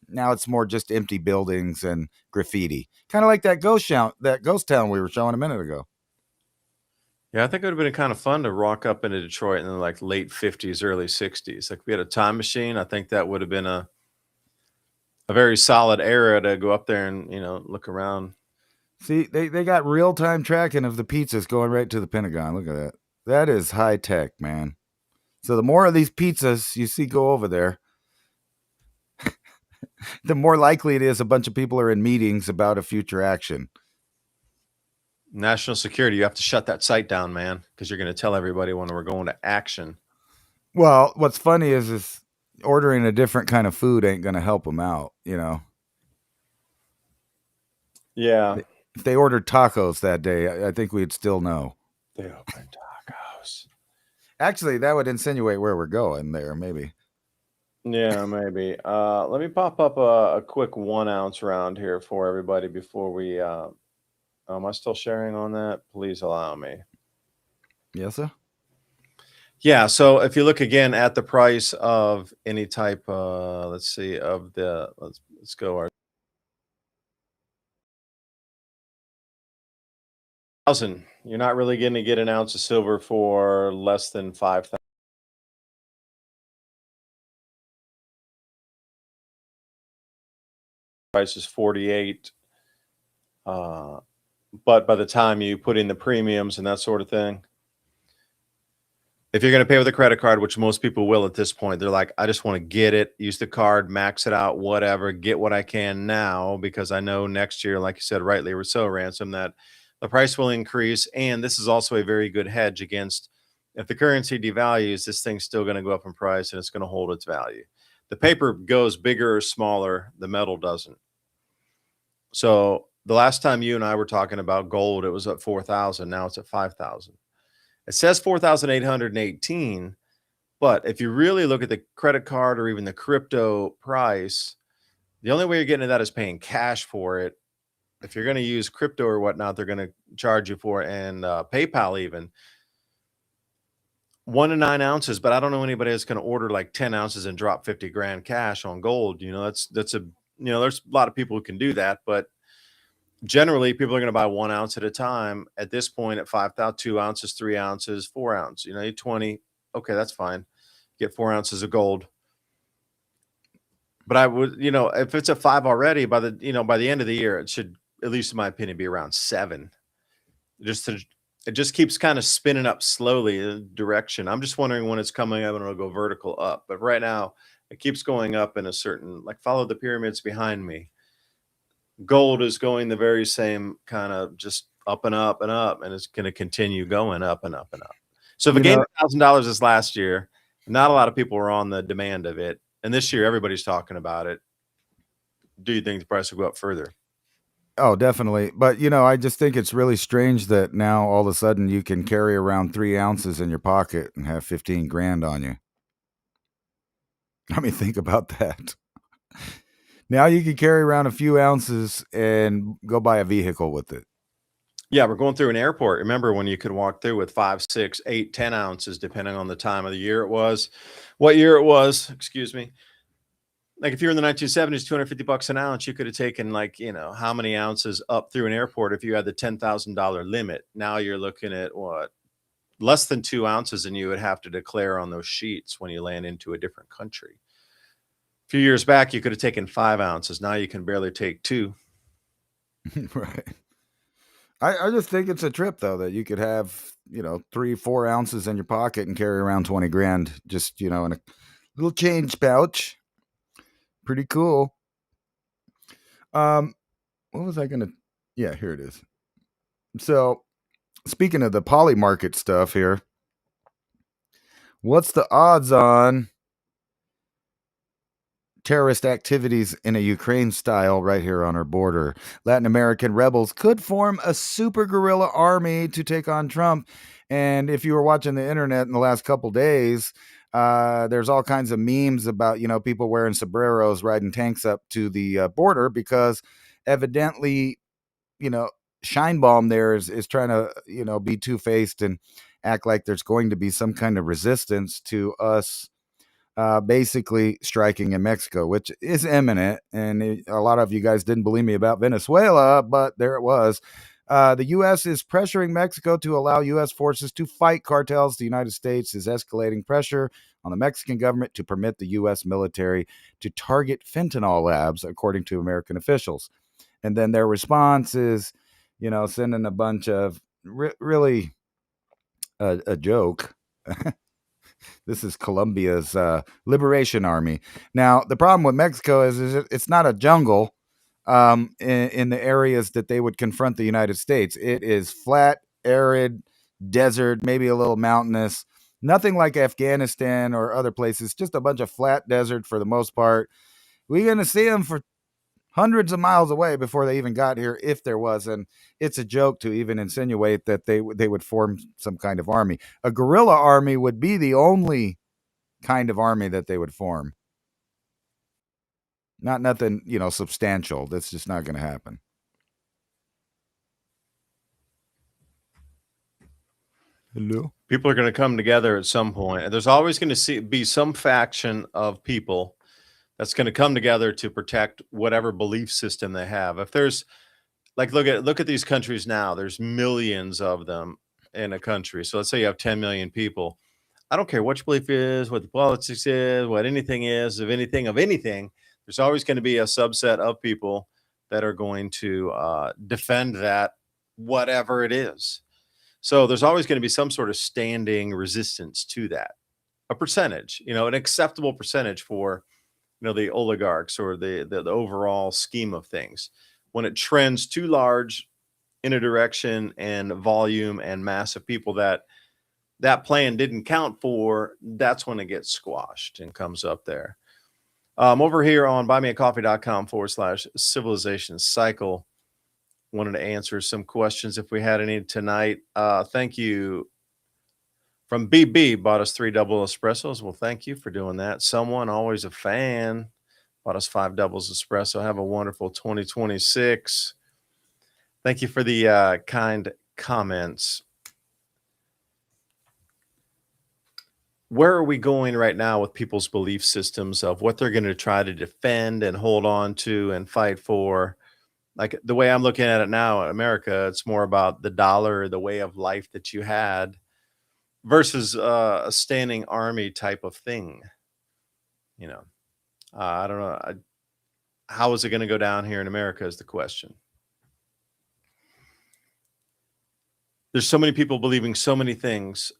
Now it's more just empty buildings and graffiti. Kind of like that ghost town we were showing a minute ago. Yeah, I think it would have been kind of fun to rock up into Detroit in the like late 50s, early 60s. Like we had a time machine. I think that would have been a very solid era to go up there and, look around. See, they got real-time tracking of the pizzas going right to the Pentagon. Look at that. That is high tech, man. So the more of these pizzas you see go over there, the more likely it is a bunch of people are in meetings about a future action. National security, you have to shut that site down, man, because you're going to tell everybody when we're going to action. Well, what's funny is ordering a different kind of food ain't going to help them out, you know. Yeah. If they ordered tacos that day, I think we'd still know. They open tacos. Actually, that would insinuate where we're going there, maybe. Yeah, maybe. Let me pop up a quick 1 ounce round here for everybody before we. Am I still sharing on that? Please allow me. Yes, sir. Yeah. So if you look again at the price of any type, let's see, let's go our 1,000. You're not really going to get an ounce of silver for less than 5,000. Price is 48. But by the time you put in the premiums and that sort of thing, if you're going to pay with a credit card, which most people will at this point, they're like, I just want to get it, use the card, max it out, whatever, get what I can now, because I know next year, like you said, rightly or so, Ransom, that the price will increase. And this is also a very good hedge against if the currency devalues, this thing's still going to go up in price and it's going to hold its value. The paper goes bigger or smaller, the metal doesn't. So the last time you and I were talking about gold, it was at 4,000. Now it's at 5,000. It says 4,818, but if you really look at the credit card or even the crypto price, the only way you're getting to that is paying cash for it. If you're going to use crypto or whatnot, they're going to charge you for it, and PayPal even 1 to 9 ounces. But I don't know anybody that's going to order like 10 ounces and drop 50 grand cash on gold. That's a there's a lot of people who can do that, but generally people are going to buy 1 ounce at a time at this point at 5,000, 2 ounces, 3 ounces, 4 ounces, 20. Okay, that's fine. Get 4 ounces of gold. But I would, if it's a 5 already by the end of the year, it should, at least in my opinion, be around 7. It just keeps kind of spinning up slowly in direction. I'm just wondering when it's coming up and it'll go vertical up. But right now it keeps going up in a certain, like, follow the pyramids behind me. Gold is going the very same kind of just up and up and up, and it's going to continue going up and up and up. So if it gained $1,000 this last year, not a lot of people were on the demand of it, and this year everybody's talking about it. Do you think the price will go up further? Oh, definitely. But, I just think it's really strange that now all of a sudden you can carry around 3 ounces in your pocket and have 15 grand on you. I mean, think about that. Now you can carry around a few ounces and go buy a vehicle with it. Yeah, we're going through an airport. Remember when you could walk through with 5, 6, 8, 10 ounces, depending on the time of the year it was, what year it was, excuse me. Like if you're in the 1970s, $250 an ounce, you could have taken how many ounces up through an airport if you had the $10,000 limit. Now you're looking at what? Less than 2 ounces, and you would have to declare on those sheets when you land into a different country. A few years back, you could have taken 5 ounces. Now you can barely take 2. Right. I just think it's a trip, though, that you could have, 3, 4 ounces in your pocket and carry around 20 grand just, in a little change pouch. Pretty cool. What was I going to? Yeah, here it is. So, speaking of the poly market stuff here, what's the odds on terrorist activities in a Ukraine style right here on our border? Latin American rebels could form a super guerrilla army to take on Trump. And if you were watching the internet in the last couple days, there's all kinds of memes about, people wearing sombreros riding tanks up to the border because evidently, Scheinbaum there is trying to, be two-faced and act like there's going to be some kind of resistance to us basically striking in Mexico, which is imminent. And a lot of you guys didn't believe me about Venezuela, but there it was. The U.S. is pressuring Mexico to allow U.S. forces to fight cartels. The United States is escalating pressure on the Mexican government to permit the U.S. military to target fentanyl labs, according to American officials. And then their response is, sending a bunch of really a joke. This is Colombia's Liberation Army. Now, the problem with Mexico is it's not a jungle in the areas that they would confront the United States. It is flat, arid, desert, maybe a little mountainous. Nothing like Afghanistan or other places, just a bunch of flat desert for the most part. We're going to see them for hundreds of miles away before they even got here, if there was. And it's a joke to even insinuate that they would form some kind of army. A guerrilla army would be the only kind of army that they would form. Not nothing, substantial. That's just not going to happen. Hello? People are going to come together at some point. There's always going to be some faction of people that's going to come together to protect whatever belief system they have. If there's like, look at these countries now, there's millions of them in a country. So let's say you have 10 million people. I don't care what your belief is, what the politics is, what anything is, of anything, there's always going to be a subset of people that are going to defend that, whatever it is. So there's always going to be some sort of standing resistance to that, a percentage, an acceptable percentage for, the oligarchs or the overall scheme of things. When it trends too large in a direction and volume and mass of people that plan didn't count for, that's when it gets squashed and comes up there. Over here on buymeacoffee.com/civilization cycle, wanted to answer some questions if we had any tonight. Thank you from BB, bought us 3 double espressos. Well, thank you for doing that. Someone, always a fan, bought us 5 doubles espresso. Have a wonderful 2026. Thank you for the kind comments. Where are we going right now with people's belief systems of what they're going to try to defend and hold on to and fight for? Like the way I'm looking at it now in America, it's more about the dollar, the way of life that you had versus a standing army type of thing. I don't know. How is it going to go down here in America is the question. There's so many people believing so many things,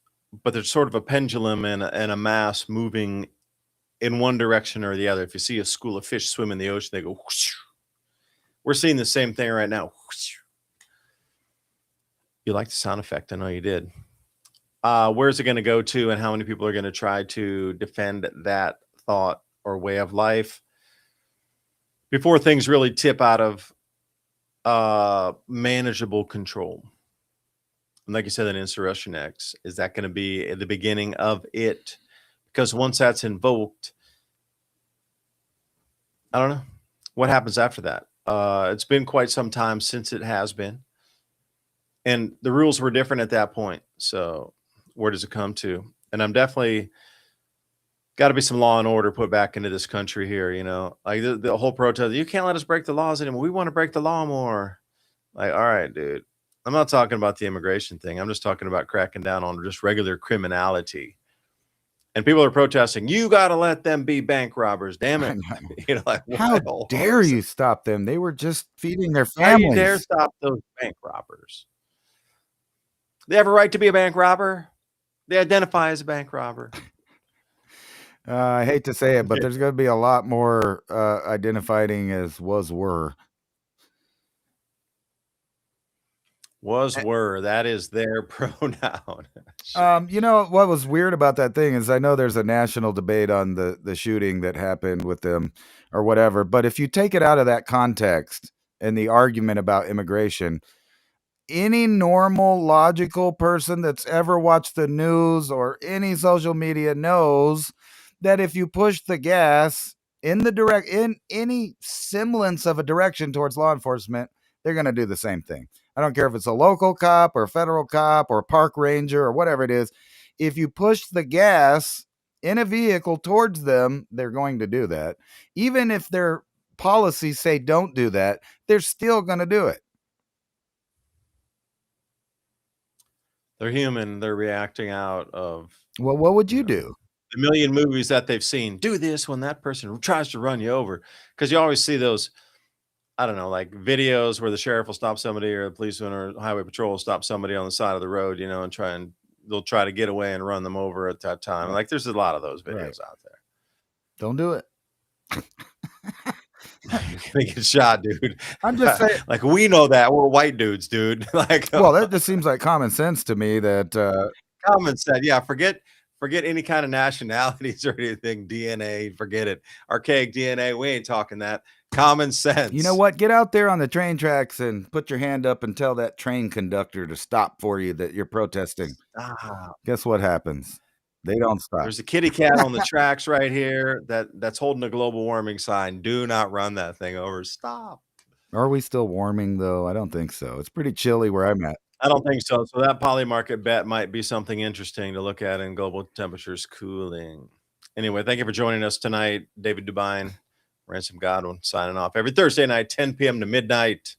but there's sort of a pendulum and a mass moving in one direction or the other. If you see a school of fish swim in the ocean, they go whoosh. We're seeing the same thing right now. Whoosh. You like the sound effect. I know you did. Where's it going to go to, and how many people are going to try to defend that thought or way of life before things really tip out of manageable control? And like you said, an Insurrection X, is that going to be at the beginning of it? Because once that's invoked, I don't know what happens after that. It's been quite some time since it has been, and the rules were different at that point. So where does it come to? And I'm definitely got to be some law and order put back into this country here. Like the whole protest, you can't let us break the laws anymore. We want to break the law more. Like, all right, dude. I'm not talking about the immigration thing. I'm just talking about cracking down on just regular criminality. And people are protesting, you got to let them be bank robbers. Damn it. How dare you stop them? They were just feeding their families. How you dare stop those bank robbers? They have a right to be a bank robber. They identify as a bank robber. I hate to say it, but there's going to be a lot more identifying as were. Were. That is their pronoun. What was weird about that thing is I know there's a national debate on the shooting that happened with them or whatever, but if you take it out of that context and the argument about immigration, any normal, logical person that's ever watched the news or any social media knows that if you push the gas in any semblance of a direction towards law enforcement, they're going to do the same thing. I don't care if it's a local cop or a federal cop or a park ranger or whatever it is. If you push the gas in a vehicle towards them, they're going to do that. Even if their policies say don't do that, they're still going to do it. They're human. They're reacting out of... Well, what would you do? The million movies that they've seen. Do this when that person tries to run you over. Because you always see those... I don't know, like videos where the sheriff will stop somebody or the policeman or highway patrol will stop somebody on the side of the road, and try and they'll try to get away and run them over at that time. Right. Like there's a lot of those videos Right. out there. Don't do it. You're gonna get shot, dude. I'm just saying. Like we know that we're white dudes, dude. Like, Well, that just seems like common sense to me that common sense. Yeah, forget any kind of nationalities or anything. DNA, forget it. Archaic DNA. We ain't talking that. Common sense. you know what? Get out there on the train tracks and put your hand up and tell that train conductor to stop for you that you're protesting. Stop. Guess what happens? They don't stop. There's a kitty cat on the tracks right here that's holding a global warming sign. Do not run that thing over. Stop. Are we still warming though? I don't think so. It's pretty chilly where I'm at. I don't think so. So that poly market bet might be something interesting to look at in global temperatures cooling. Anyway, thank you for joining us tonight. David Dubine, Ransom Godwin signing off every Thursday night, 10 p.m. to midnight.